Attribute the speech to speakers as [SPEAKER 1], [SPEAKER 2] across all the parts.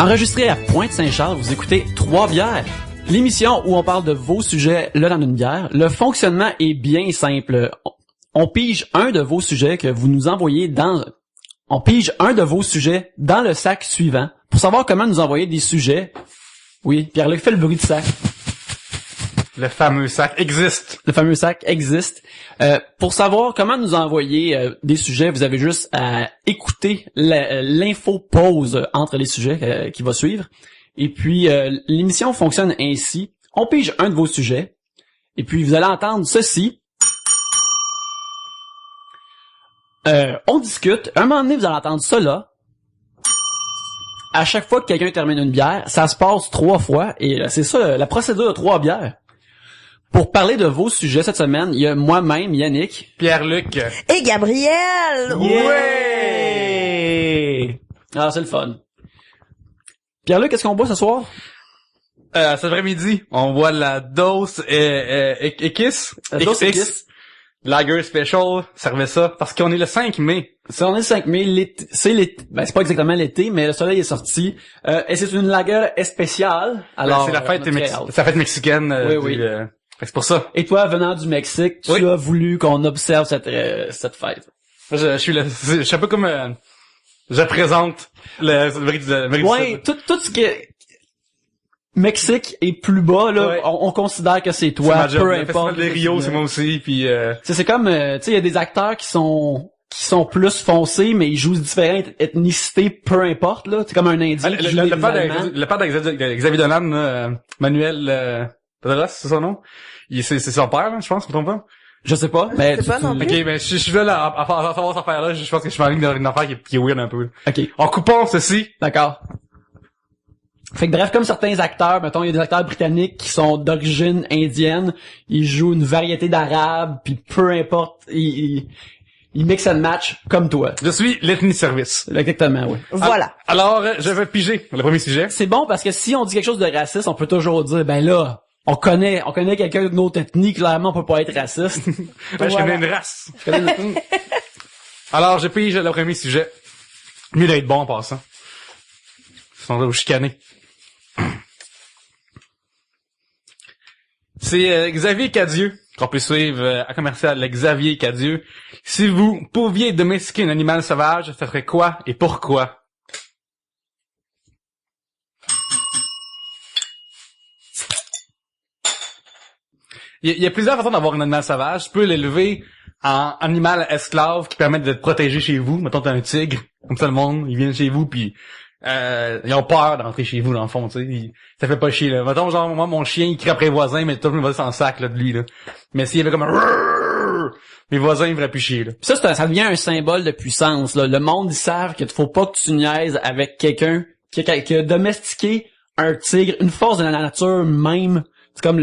[SPEAKER 1] Enregistré à Pointe-Saint-Charles, vous écoutez Trois bières, l'émission où on parle de vos sujets là dans une bière. Le fonctionnement est bien simple. On pige un de vos sujets que vous nous envoyez dans... On pige un de vos sujets dans le sac suivant. Pour savoir comment nous envoyer des sujets... Oui, Pierre-Luc fait le bruit de sac.
[SPEAKER 2] Le fameux sac existe.
[SPEAKER 1] Le fameux sac existe. Pour savoir comment nous envoyer des sujets, vous avez juste à écouter l'info pause entre les sujets qui va suivre. Et puis, l'émission fonctionne ainsi. On pige un de vos sujets. Et puis, vous allez entendre ceci. On discute. Un moment donné, vous allez entendre ça là. À chaque fois que quelqu'un termine une bière, ça se passe 3 fois. Et c'est ça, la procédure de 3 bières. Pour parler de vos sujets cette semaine, il y a moi-même, Yannick.
[SPEAKER 2] Pierre-Luc.
[SPEAKER 3] Et Gabriel!
[SPEAKER 1] Ouais! Ah, c'est le fun. Pierre-Luc, qu'est-ce qu'on boit ce soir?
[SPEAKER 2] Cet après-midi, on voit la dose X.
[SPEAKER 1] Dose X.
[SPEAKER 2] Lager Special, servez ça, parce qu'on est le 5 mai.
[SPEAKER 1] Ça, on est le 5 mai, c'est l'été. Ben, c'est pas exactement l'été, mais le soleil est sorti. Et c'est une lager spéciale. Alors,
[SPEAKER 2] c'est la fête, mexicaine.
[SPEAKER 1] Oui.
[SPEAKER 2] C'est pour ça.
[SPEAKER 1] Et toi, venant du Mexique, tu as voulu qu'on observe cette fête.
[SPEAKER 2] Je suis un peu comme, je présente le
[SPEAKER 1] ouais, tout ce qui est Mexique est plus bas, là.
[SPEAKER 2] Ouais.
[SPEAKER 1] On considère que c'est toi,
[SPEAKER 2] c'est
[SPEAKER 1] peu
[SPEAKER 2] le
[SPEAKER 1] importe.
[SPEAKER 2] Festival des Rio, c'est moi aussi, puis
[SPEAKER 1] c'est comme, tu sais, il y a des acteurs qui sont plus foncés, mais ils jouent différentes ethnicités, peu importe, là. C'est comme un Indien qui joue des Allemands.
[SPEAKER 2] le père d'Xavier Dolan, Manuel Pedros, c'est son nom. C'est son père, là, je pense, je me trompe pas.
[SPEAKER 1] Je sais pas, mais
[SPEAKER 3] je sais pas non plus.
[SPEAKER 2] Ok, ben je suis là à faire cette affaire-là, je pense que je suis en ligne d'une affaire qui est weird un peu.
[SPEAKER 1] OK,
[SPEAKER 2] En coupant ceci.
[SPEAKER 1] d'accord. Fait que bref, comme certains acteurs, mettons, il y a des acteurs britanniques qui sont d'origine indienne, ils jouent une variété d'arabes, puis peu importe, ils mix and match comme toi.
[SPEAKER 2] Je suis l'ethnie service.
[SPEAKER 1] Exactement, oui.
[SPEAKER 3] Voilà.
[SPEAKER 2] Alors, je vais piger le premier sujet.
[SPEAKER 1] C'est bon parce que si on dit quelque chose de raciste, on peut toujours dire, ben là, on connaît quelqu'un d'une autre ethnie, clairement on peut pas être raciste.
[SPEAKER 2] Ben, je connais une race. Alors, je pige le premier sujet. Mieux d'être bon en passant. Ils sont là au chicaner. C'est Xavier Cadieux, qu'on peut suivre à commercial Xavier Cadieux. Si vous pouviez domestiquer un animal sauvage, ça serait quoi et pourquoi? Il y a plusieurs façons d'avoir un animal sauvage. Tu peux l'élever en animal esclave qui permet de te protéger chez vous. Mettons, t'as un tigre, comme ça le monde, ils viennent chez vous puis ils ont peur de rentrer chez vous dans le fond, tu sais. Ça fait pas chier, là. Mettons, genre, moi, mon chien, il crie après les voisins, mais tout le monde va s'en sac, là, de lui, là. Mais s'il y avait comme un... mes voisins, ils veraient plus chier, là.
[SPEAKER 1] Ça devient un symbole de puissance, là. Le monde, ils savent qu'il faut pas que tu niaises avec quelqu'un qui a domestiqué un tigre, une force de la nature même. C'est comme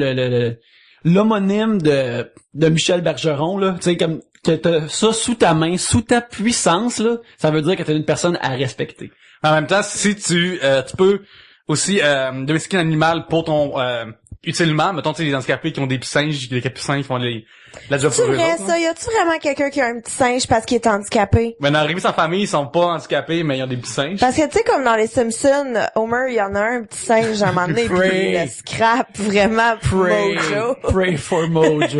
[SPEAKER 1] l'homonyme de Michel Bergeron, là. Tu sais, comme, que t'as ça sous ta main, sous ta puissance, là. Ça veut dire que t'es une personne à respecter.
[SPEAKER 2] En même temps, si tu peux aussi domestiquer un animal pour ton utilement, mettons, tu sais, les handicapés qui ont des petits singes, les capucins qui font la job pour eux
[SPEAKER 3] C'est vrai,
[SPEAKER 2] autres,
[SPEAKER 3] ça. Y a-tu vraiment quelqu'un qui a un petit singe parce qu'il est handicapé?
[SPEAKER 2] mais dans Rémi sans famille, ils sont pas handicapés, mais ils ont des petits singes.
[SPEAKER 3] Parce que, tu sais, comme dans les Simpsons, Homer, il y en a un petit singe à un moment donné, puis il le scrap vraiment Mojo.
[SPEAKER 1] Pray for Mojo.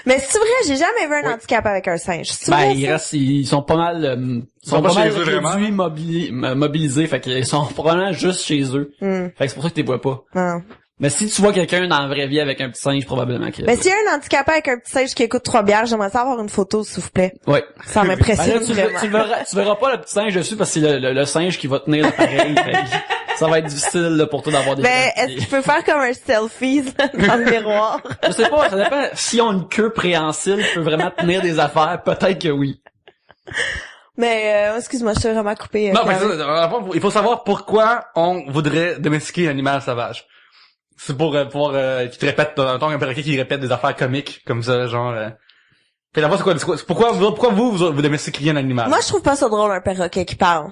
[SPEAKER 3] Mais c'est vrai, j'ai jamais vu un handicap avec un singe. C'est vrai, ça?
[SPEAKER 1] Ils sont pas mal,
[SPEAKER 2] sont pas
[SPEAKER 1] pas mal
[SPEAKER 2] chez eux, vraiment.
[SPEAKER 1] réduits, mobilisés, fait qu'ils sont probablement juste chez eux. Fait que c'est pour ça que t'es vois pas.
[SPEAKER 3] Non.
[SPEAKER 1] Mais si tu vois quelqu'un dans la vraie vie avec un petit singe, probablement que...
[SPEAKER 3] Mais s'il y a un handicapé avec un petit singe qui écoute 3 bières, j'aimerais ça avoir une photo, s'il vous plaît.
[SPEAKER 1] Ouais.
[SPEAKER 3] Ça m'impressionne vraiment.
[SPEAKER 1] Tu verras pas le petit singe dessus parce que c'est le singe qui va tenir l'appareil. Ça va être difficile là, pour toi d'avoir des...
[SPEAKER 3] Ben, est-ce que tu peux faire comme un selfie là, dans le miroir?
[SPEAKER 1] Je sais pas, ça dépend. Si on a une queue préhensile, tu peux vraiment tenir des affaires, peut-être que oui.
[SPEAKER 3] Mais, excuse-moi, je t'ai vraiment coupé.
[SPEAKER 2] Non, mais il faut savoir pourquoi on voudrait domestiquer un animal sauvage. C'est pour pouvoir qui te répète un perroquet qui répète des affaires comiques comme ça, genre Fait d'abord c'est quoi pourquoi vous domestiqueriez un animal?
[SPEAKER 3] Moi, je trouve pas ça drôle, un perroquet qui parle.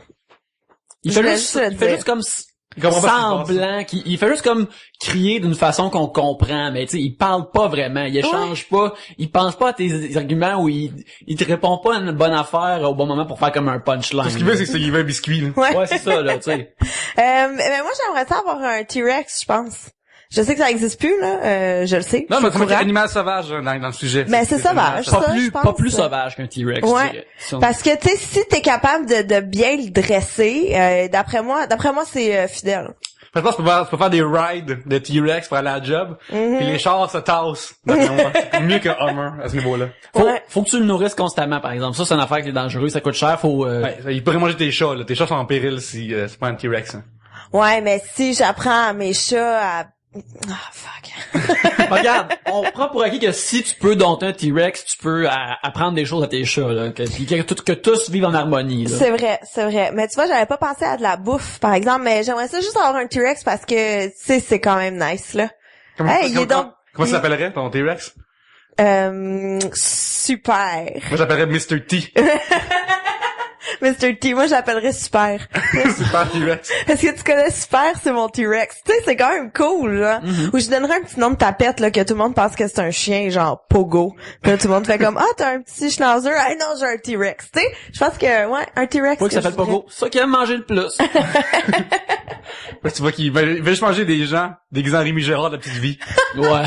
[SPEAKER 1] Il fait juste comme semblant, il fait juste comme crier d'une façon qu'on comprend, mais tu sais, il parle pas vraiment, il échange pas, il pense pas à tes arguments ou il te répond pas à une bonne affaire au bon moment pour faire comme un punchline.
[SPEAKER 2] Ce qu'il veut, c'est qu'il veut un biscuit, là.
[SPEAKER 3] Ouais,
[SPEAKER 1] ouais c'est ça, là, tu sais.
[SPEAKER 3] Mais moi, j'aimerais ça avoir un T-Rex, je pense. Je sais que ça existe plus, là. Je le sais.
[SPEAKER 2] Non, mais
[SPEAKER 3] c'est
[SPEAKER 2] c'est un animal sauvage dans le sujet.
[SPEAKER 3] Mais c'est sauvage.
[SPEAKER 1] Pas
[SPEAKER 3] Ça,
[SPEAKER 1] plus,
[SPEAKER 3] je pense,
[SPEAKER 1] pas plus sauvage qu'un T-Rex.
[SPEAKER 3] Ouais.
[SPEAKER 1] Je dirais. Si on-
[SPEAKER 3] Parce que, tu sais, si t'es capable de bien le dresser, d'après moi, c'est fidèle.
[SPEAKER 2] Je pense que tu peux faire des rides de T-Rex pour aller à la job, puis les chars se tassent. D'après moi. C'est mieux que Hummer à ce niveau-là.
[SPEAKER 1] Faut que tu le nourrisses constamment, par exemple. Ça, c'est une affaire qui est dangereuse, ça coûte cher, faut,
[SPEAKER 2] Ouais, il pourrait manger tes chats, là. Tes chats sont en péril si c'est pas un T-Rex. Hein.
[SPEAKER 3] Ouais, mais si j'apprends à mes chats à... Ah, fuck.
[SPEAKER 1] Regarde, on prend pour acquis que si tu peux dompter un T-Rex, tu peux apprendre des choses à tes chats, là. Que tous vivent en harmonie, là.
[SPEAKER 3] C'est vrai. Mais tu vois, j'avais pas pensé à de la bouffe, par exemple, mais j'aimerais ça juste avoir un T-Rex parce que, tu sais, c'est quand même nice, là.
[SPEAKER 2] Comment ça
[SPEAKER 3] il-
[SPEAKER 2] s'appellerait, ton T-Rex?
[SPEAKER 3] Super.
[SPEAKER 2] Moi, j'appellerais Mr. T.
[SPEAKER 3] Mr. T, moi j'appellerais Super.
[SPEAKER 2] Super T-Rex.
[SPEAKER 3] Parce que tu connais Super, c'est mon T-Rex. Tu sais, c'est quand même cool, là. Ou je donnerais un petit nom de tapette, là, que tout le monde pense que c'est un chien, genre Pogo. Puis là, tout le monde fait comme, ah, t'as un petit schnauzer. Ah non, j'ai un T-Rex. Tu sais, je pense que, ouais, un T-Rex.
[SPEAKER 1] Pas que ça s'appelle Pogo. C'est ça qui aime manger le plus.
[SPEAKER 2] Parce que tu vois qu'il va juste manger des gens déguisés en Rémi Gérard de la petite vie.
[SPEAKER 1] Ouais.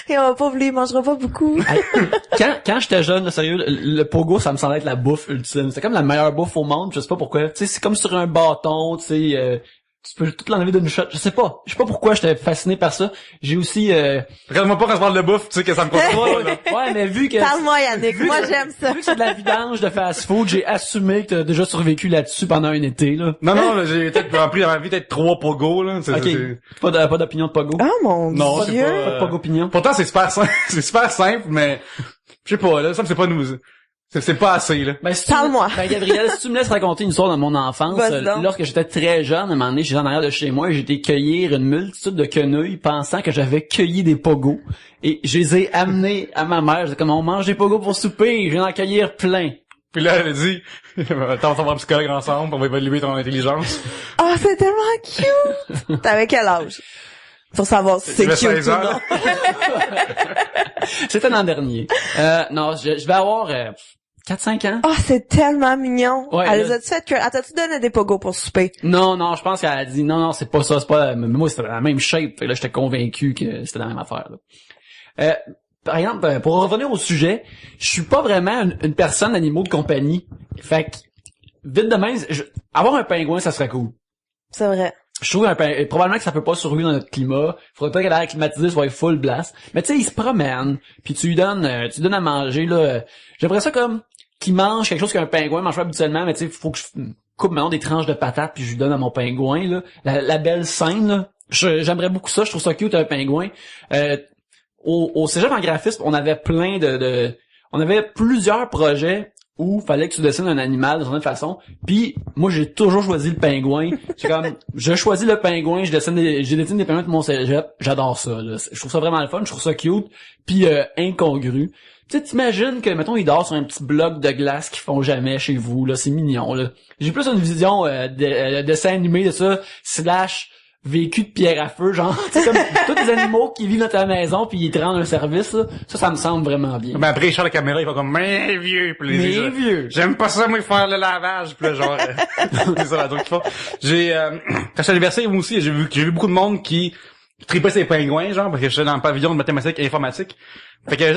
[SPEAKER 3] Et on va pas, il mangera pas beaucoup.
[SPEAKER 1] Hey, quand j'étais jeune, là, sérieux, le pogo, ça me semblait être la bouffe ultime. C'est comme la meilleure bouffe au monde, je sais pas pourquoi. Tu sais, c'est comme sur un bâton, tu sais, tu peux tout l'enlever d'une shot. Je sais pas pourquoi j'étais fasciné par ça. J'ai aussi
[SPEAKER 2] Regarde-moi pas quand je parle de bouffe, tu sais que ça me contrôle.
[SPEAKER 1] ouais, mais vu que
[SPEAKER 3] Parle-moi, Yannick. Moi, j'aime ça.
[SPEAKER 1] vu que c'est de la vidange de fast-food, j'ai assumé que t'as déjà survécu là-dessus pendant un été, là.
[SPEAKER 2] Non, là, j'ai peut-être rempli dans ma vie peut-être 3 pogos, là.
[SPEAKER 1] Ok. Pas d'opinion de pogo.
[SPEAKER 3] Oh mon
[SPEAKER 2] Non, c'est
[SPEAKER 3] Dieu.
[SPEAKER 1] Pas de pogo opinion.
[SPEAKER 2] Pourtant, c'est super simple, c'est super simple, mais je sais pas, là, ça c'est pas nous. C'est pas assez, là.
[SPEAKER 1] Ben, si
[SPEAKER 3] Parle-moi.
[SPEAKER 1] Gabriel, si tu me laisses raconter une histoire de mon enfance,
[SPEAKER 3] Vas-y donc.
[SPEAKER 1] lorsque j'étais très jeune, à un moment donné, j'étais en arrière de chez moi et j'ai été cueillir une multitude de quenouilles pensant que j'avais cueilli des pogos. Et je les ai amenés à ma mère. J'ai dit, comme on mange des pogos pour souper, je viens d'en cueillir plein.
[SPEAKER 2] Puis là, elle a dit, attends, on va voir un psychologue ensemble, on va évaluer ton intelligence.
[SPEAKER 3] Oh, c'est tellement cute. T'avais quel âge? Pour savoir si c'est
[SPEAKER 2] J'avais
[SPEAKER 3] cute
[SPEAKER 2] 16
[SPEAKER 3] ou
[SPEAKER 2] ans.
[SPEAKER 3] non.
[SPEAKER 1] C'était l'an dernier. Non, je vais avoir 4-5 ans.
[SPEAKER 3] Oh, c'est tellement mignon.
[SPEAKER 1] Ouais,
[SPEAKER 3] Elle
[SPEAKER 1] là-
[SPEAKER 3] les a-tu fait que... Elle t'a-tu donné des pogos pour souper?
[SPEAKER 1] Non, je pense qu'elle a dit non, c'est pas ça, c'est pas. Mais moi, c'était la même shape. Fait que là, j'étais convaincu que c'était la même affaire. Là. Par exemple, pour revenir au sujet, je suis pas vraiment une personne d'animaux de compagnie. Fait que vite de même, avoir un pingouin, ça serait cool.
[SPEAKER 3] C'est vrai.
[SPEAKER 1] Je trouve probablement que ça peut pas survivre dans notre climat. Faudrait pas qu'elle ait climatisé soit full blast. Mais tu sais, il se promène, puis tu lui donnes à manger là. J'aimerais ça comme qu'il mange quelque chose qu'un pingouin mange pas habituellement, mais tu sais, faut que je coupe maintenant des tranches de patates puis je lui donne à mon pingouin là. La belle scène là. J'aimerais beaucoup ça. Je trouve ça cute un pingouin. Au cégep en graphisme, on avait plein on avait plusieurs projets où fallait que tu dessines un animal de certaine façon. Puis moi j'ai toujours choisi le pingouin. C'est comme je choisis le pingouin, je dessine des pingouins de mon cégep. J'adore ça là. Je trouve ça vraiment le fun, je trouve ça cute puis incongru. Tu sais, t'imagines que mettons il dort sur un petit bloc de glace qu'ils font jamais chez vous là, c'est mignon là. J'ai plus une vision de dessin animé de ça / vécu de pierre à feu, genre, c'est comme tous les animaux qui vivent dans ta maison puis ils te rendent un service, là. Ça me semble vraiment bien.
[SPEAKER 2] Mais après, il sort la caméra, il fait comme, mais vieux, puis les gens,
[SPEAKER 1] vieux.
[SPEAKER 2] j'aime pas ça, moi, faire le lavage, puis là, genre, c'est ça, la truc qu'ils font. Quand j'étais à l'université, moi aussi, j'ai vu beaucoup de monde qui tripait ses pingouins, genre, parce que j'étais dans le pavillon de mathématiques et informatique. Fait qu'il y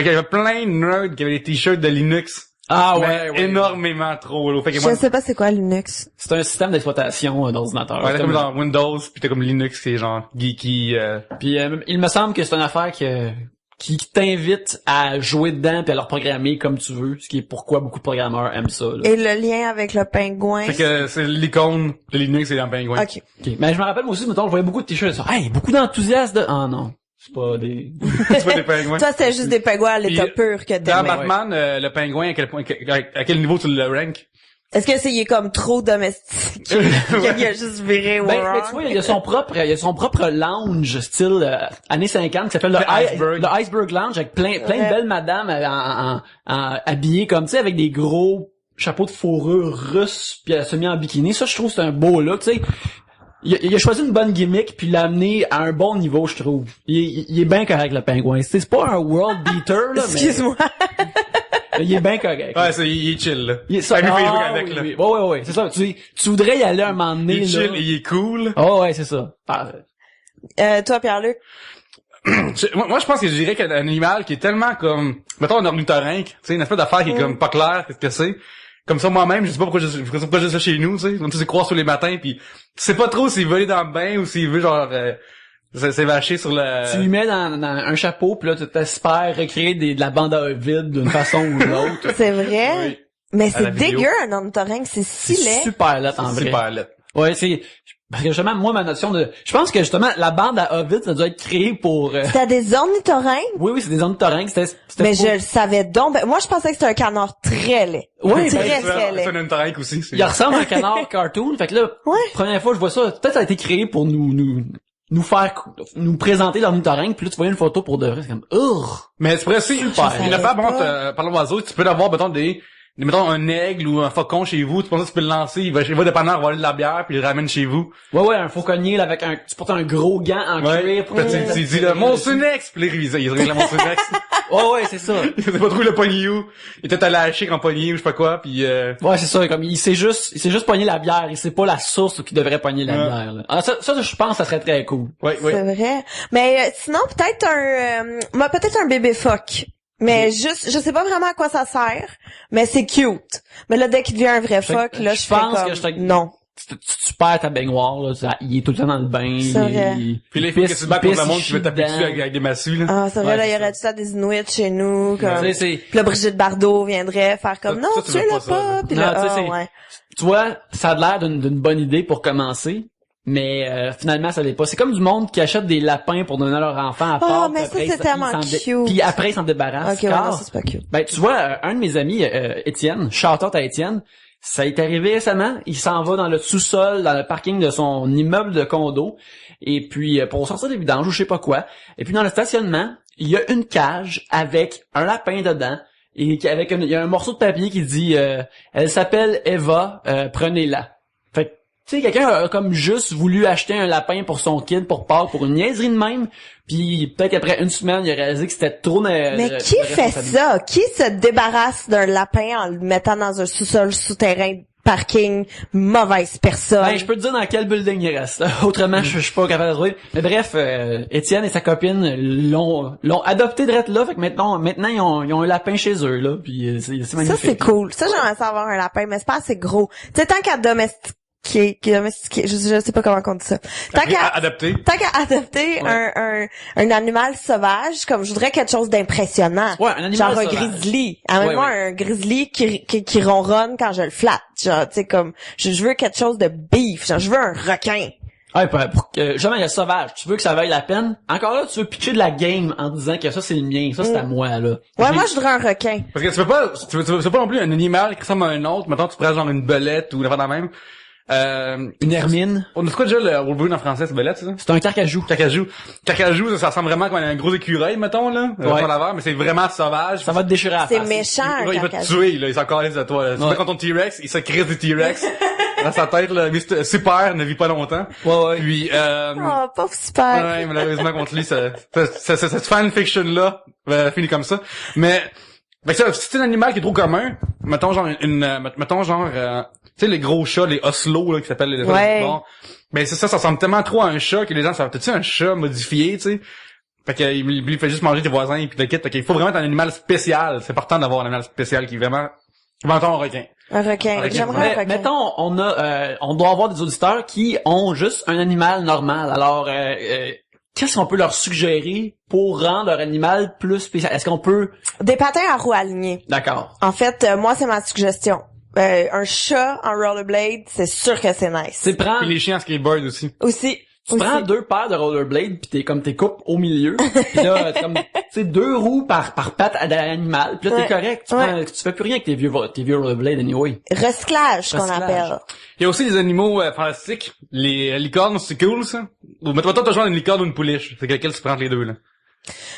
[SPEAKER 2] avait plein de nerds qui avaient des t-shirts de Linux.
[SPEAKER 1] Ah
[SPEAKER 2] Mais
[SPEAKER 1] ouais.
[SPEAKER 2] énormément trop, là. Fait que
[SPEAKER 3] Je
[SPEAKER 2] moi,
[SPEAKER 3] sais pas c'est quoi Linux.
[SPEAKER 1] C'est un système d'exploitation d'ordinateur.
[SPEAKER 2] ouais, comme dans Windows, puis t'as comme Linux, c'est genre geeky,
[SPEAKER 1] Puis il me semble que c'est une affaire qui t'invite à jouer dedans puis à leur programmer comme tu veux, ce qui est pourquoi beaucoup de programmeurs aiment ça. Là.
[SPEAKER 3] Et le lien avec le pingouin.
[SPEAKER 2] Fait que c'est l'icône de Linux et dans Penguin.
[SPEAKER 3] Ok.
[SPEAKER 1] Ok. Mais je me rappelle moi aussi, mettons, je voyais beaucoup de t-shirts ça. Hey, beaucoup d'enthousiasme de. Ah non. C'est pas des.
[SPEAKER 2] C'est pas des pingouins.
[SPEAKER 3] Toi, c'est juste des pingouins à l'état
[SPEAKER 2] Puis,
[SPEAKER 3] pur que
[SPEAKER 2] Dans
[SPEAKER 3] t'aimes.
[SPEAKER 2] Batman, le pingouin, à quel niveau tu le rank?
[SPEAKER 3] Est-ce que il est comme trop domestique? Il a juste viré
[SPEAKER 1] Ben,
[SPEAKER 3] wrong?
[SPEAKER 1] mais tu vois, il y a son propre lounge style années 50 qui s'appelle le Iceberg Lounge avec plein de belles madames habillées comme tu sais avec des gros chapeaux de fourrure russes puis semi en bikini. Ça je trouve c'est un beau look, tu sais. Il a choisi une bonne gimmick puis l'a amené à un bon niveau, je trouve. Il est bien correct le pingouin. C'est pas un world beater là, mais
[SPEAKER 3] Excuse-moi.
[SPEAKER 1] il est bien correct.
[SPEAKER 2] Ouais, il est chill, là.
[SPEAKER 1] Il est ça.
[SPEAKER 2] Lui, il fait jouer
[SPEAKER 1] Ah,
[SPEAKER 2] avec,
[SPEAKER 1] oui,
[SPEAKER 2] là.
[SPEAKER 1] oui. Ouais, c'est ça. Tu voudrais y aller un moment donné,
[SPEAKER 2] Il est
[SPEAKER 1] là.
[SPEAKER 2] chill et il est cool.
[SPEAKER 1] Oh, ouais, c'est ça. Ah,
[SPEAKER 3] Toi, Pierre-Luc?
[SPEAKER 2] Moi, je pense que je dirais qu'un animal qui est tellement comme, mettons un ornithorynque, tu sais, une espèce d'affaire qui est comme pas claire, qu'est-ce que c'est. Comme ça, moi-même, je sais pas pourquoi je fais ça chez nous, tu sais. On se croise tous les matins, puis tu sais pas trop s'il veut aller dans le bain ou s'il veut, genre, s'évacher sur le...
[SPEAKER 1] tu lui mets dans un chapeau, puis là, tu t'espères recréer de la bande à vide d'une façon ou d'une autre.
[SPEAKER 3] C'est vrai?
[SPEAKER 2] Oui.
[SPEAKER 3] Mais
[SPEAKER 2] À la
[SPEAKER 3] c'est
[SPEAKER 2] vidéo.
[SPEAKER 3] dégueu, un ornithorynque, c'est si
[SPEAKER 1] C'est
[SPEAKER 3] laid.
[SPEAKER 1] super laid, en
[SPEAKER 2] C'est
[SPEAKER 1] vrai.
[SPEAKER 2] super laid.
[SPEAKER 1] Ouais, parce que justement, moi, ma notion de... Je pense que justement, la bande à Ovid, ça doit être créé pour...
[SPEAKER 3] C'était des ornithorynques?
[SPEAKER 1] Oui, c'est des ornithorynques. C'était
[SPEAKER 3] Mais
[SPEAKER 1] pour-
[SPEAKER 3] je le savais donc. Ben, moi, je pensais que c'était un canard très laid.
[SPEAKER 1] Oui,
[SPEAKER 3] très,
[SPEAKER 1] ben,
[SPEAKER 3] très laid.
[SPEAKER 2] C'est un ornithorynque aussi.
[SPEAKER 1] Il ressemble à un canard cartoon. Fait que là,
[SPEAKER 3] Ouais.
[SPEAKER 1] première fois que je vois ça, peut-être ça a été créé pour nous présenter l'ornithorynque, puis là, tu voyais une photo pour de vrai, c'est comme,
[SPEAKER 2] Mais c'est vrai aussi,
[SPEAKER 1] Super.
[SPEAKER 2] une affaire, bon, parlant d'oiseaux, tu peux avoir, mettons un aigle ou un faucon chez vous, tu penses que tu peux le lancer, il va dépanneur voler de la bière puis il le ramène chez vous.
[SPEAKER 1] Ouais, un fauconnier, là, avec tu portes un gros gant en cuir pour
[SPEAKER 2] Puis tu dis le Monsunex, puis il se réveille le Monsunex.
[SPEAKER 1] Ouais, c'est ça.
[SPEAKER 2] Il sait pas trop le poignet où. Il était à lâcher en poignet ou je sais pas quoi, puis
[SPEAKER 1] Ouais, c'est ça, comme, il sait juste pogner la bière, il sait pas la source où qu'il devrait pogner la
[SPEAKER 2] Ouais.
[SPEAKER 1] bière, là. Ah, ça, je pense, ça serait très cool.
[SPEAKER 2] ouais.
[SPEAKER 3] C'est vrai. Mais sinon, peut-être un bébé phoque. Mais juste, je sais pas vraiment à quoi ça sert, mais c'est cute. Mais là, dès qu'il devient un vrai phoque, là, je
[SPEAKER 1] pense
[SPEAKER 3] fais
[SPEAKER 1] que
[SPEAKER 3] comme, non.
[SPEAKER 1] Tu perds ta baignoire, là, il est tout le temps dans le bain.
[SPEAKER 3] C'est vrai.
[SPEAKER 2] Puis là, il faut que tu te bats contre le monde qui veut taper dessus
[SPEAKER 1] avec
[SPEAKER 2] avec des massues, là.
[SPEAKER 3] Ah, c'est vrai,
[SPEAKER 1] Ouais,
[SPEAKER 3] là, il y
[SPEAKER 1] c'est
[SPEAKER 3] aurait tout ça des Inuits chez nous, comme.
[SPEAKER 1] Tu sais,
[SPEAKER 3] Puis là, Brigitte Bardot viendrait faire comme,
[SPEAKER 2] Ça,
[SPEAKER 3] non,
[SPEAKER 2] tu
[SPEAKER 3] tu
[SPEAKER 2] veux
[SPEAKER 3] es
[SPEAKER 2] pas
[SPEAKER 3] là
[SPEAKER 2] ça, là.
[SPEAKER 3] pas. Puis
[SPEAKER 1] Non,
[SPEAKER 3] là,
[SPEAKER 1] tu sais,
[SPEAKER 3] ah,
[SPEAKER 1] c'est-
[SPEAKER 3] ouais.
[SPEAKER 1] tu vois, ça a l'air d'une bonne idée pour commencer, mais finalement ça l'est pas. C'est comme du monde qui achète des lapins pour donner à leur enfant à part.
[SPEAKER 3] mais ça, c'est tellement cute.
[SPEAKER 1] Puis après ils s'en débarrassent.
[SPEAKER 3] Ok, ouais,
[SPEAKER 1] car,
[SPEAKER 3] non, ça, c'est pas cute.
[SPEAKER 1] ben tu vois, un de mes amis, Étienne, shout-out à Étienne, ça est arrivé récemment, il s'en va dans le sous-sol, dans le parking de son immeuble de condo, et puis pour sortir des vidanges ou je sais pas quoi, et puis dans le stationnement, il y a une cage avec un lapin dedans, et il y a un morceau de papier qui dit elle s'appelle Eva, prenez-la. Fait que, tu sais, quelqu'un a comme juste voulu acheter un lapin pour son kid pour Pâques, pour une niaiserie de même, puis peut-être qu'après une semaine, il a réalisé que c'était trop
[SPEAKER 3] Mais qui fait ça? Qui se débarrasse d'un lapin en le mettant dans un sous-sol souterrain parking? Mauvaise personne.
[SPEAKER 1] Ben, je peux te dire dans quel building il reste. Là. Autrement, je suis pas capable de trouver. Mais bref, Étienne et sa copine l'ont adopté direct là. Fait que maintenant ils ont un lapin chez eux là. Puis c'est
[SPEAKER 3] Ça,
[SPEAKER 1] magnifique.
[SPEAKER 3] c'est cool. Ça, j'aimerais ça avoir un lapin, mais c'est pas assez gros. Tu sais, tant qu'à domestiquer, je sais pas comment on dit ça. Tant qu'à
[SPEAKER 2] Adapté.
[SPEAKER 3] adopter un animal sauvage, comme je voudrais quelque chose d'impressionnant.
[SPEAKER 1] Ouais, un animal
[SPEAKER 3] genre un
[SPEAKER 1] sauvage.
[SPEAKER 3] grizzly. Amène-moi un grizzly qui ronronne quand je le flatte. Genre, tu sais, comme, je veux quelque chose de beef. Genre, je veux un requin.
[SPEAKER 1] Ouais, pour que jamais il y a sauvage. Tu veux que ça vaille la peine. Encore là, tu veux pitcher de la game en disant que ça c'est le mien, ça c'est à moi là.
[SPEAKER 3] Ouais, moi, je voudrais un requin.
[SPEAKER 2] Parce que tu veux pas non plus un animal qui ressemble à un autre. Mettons, tu prends genre une belette ou une affaire de la même.
[SPEAKER 1] Une hermine.
[SPEAKER 2] On a quoi déjà le Wolverine en français, c'est belette, c'est ça?
[SPEAKER 1] C'est un carcajou.
[SPEAKER 2] Carcajou, ça ressemble vraiment comme un gros écureuil, mettons, là.
[SPEAKER 1] Ouais.
[SPEAKER 2] Sur l'avant, mais c'est vraiment sauvage.
[SPEAKER 1] Ça va te déchirer à la
[SPEAKER 3] C'est
[SPEAKER 1] face.
[SPEAKER 3] méchant, un
[SPEAKER 2] Il va te
[SPEAKER 3] carcajou.
[SPEAKER 2] tuer, là. Il s'en calisse de toi, là. Tu
[SPEAKER 1] Ouais.
[SPEAKER 2] fais contre ton T-Rex, il se crisse du T-Rex. Dans sa tête, là. Mais super, ne vit pas longtemps.
[SPEAKER 1] Ouais.
[SPEAKER 2] Puis,
[SPEAKER 3] Oh, pauvre super.
[SPEAKER 2] ouais, malheureusement, contre lui, cette fanfiction-là, finit comme ça. Mais, ben, ça, si c'est un animal qui est trop commun, mettons genre tu sais, les gros chats, les oslo, là, qui s'appellent les
[SPEAKER 3] Ouais.
[SPEAKER 2] bon, ben, ça ressemble tellement trop à un chat que les gens savent, t'as-tu un chat modifié, tu sais? Fait que, il fait juste manger tes voisins et puis le kit. Fait qu'il faut vraiment être un animal spécial. C'est important d'avoir un animal spécial qui est vraiment, mettons un requin.
[SPEAKER 3] Un requin.
[SPEAKER 2] Requin.
[SPEAKER 3] J'aimerais un
[SPEAKER 1] Mais,
[SPEAKER 3] requin.
[SPEAKER 1] mettons, on doit avoir des auditeurs qui ont juste un animal normal. Alors, qu'est-ce qu'on peut leur suggérer pour rendre leur animal plus spécial? Est-ce qu'on peut...
[SPEAKER 3] Des patins à roues alignées.
[SPEAKER 1] D'accord.
[SPEAKER 3] En fait, moi, c'est ma suggestion. Un chat en rollerblade, c'est sûr que c'est nice.
[SPEAKER 1] Tu prends,
[SPEAKER 2] Puis les chiens en skateboard aussi.
[SPEAKER 3] Aussi.
[SPEAKER 1] tu prends 2 paires de rollerblades pis t'es coupes au milieu. Pis là, t'es comme, tu sais, 2 roues par patte à l'animal. Pis là,
[SPEAKER 3] Ouais.
[SPEAKER 1] t'es correct. Tu fais plus rien avec tes vieux rollerblades anyway.
[SPEAKER 3] Recyclage, qu'on
[SPEAKER 1] Recyclage.
[SPEAKER 3] appelle.
[SPEAKER 2] Il y a aussi des animaux fantastiques. Les licornes, c'est cool, ça. Ou mettons, t'as genre une licorne ou une pouliche. C'est lequel tu prends entre les deux, là.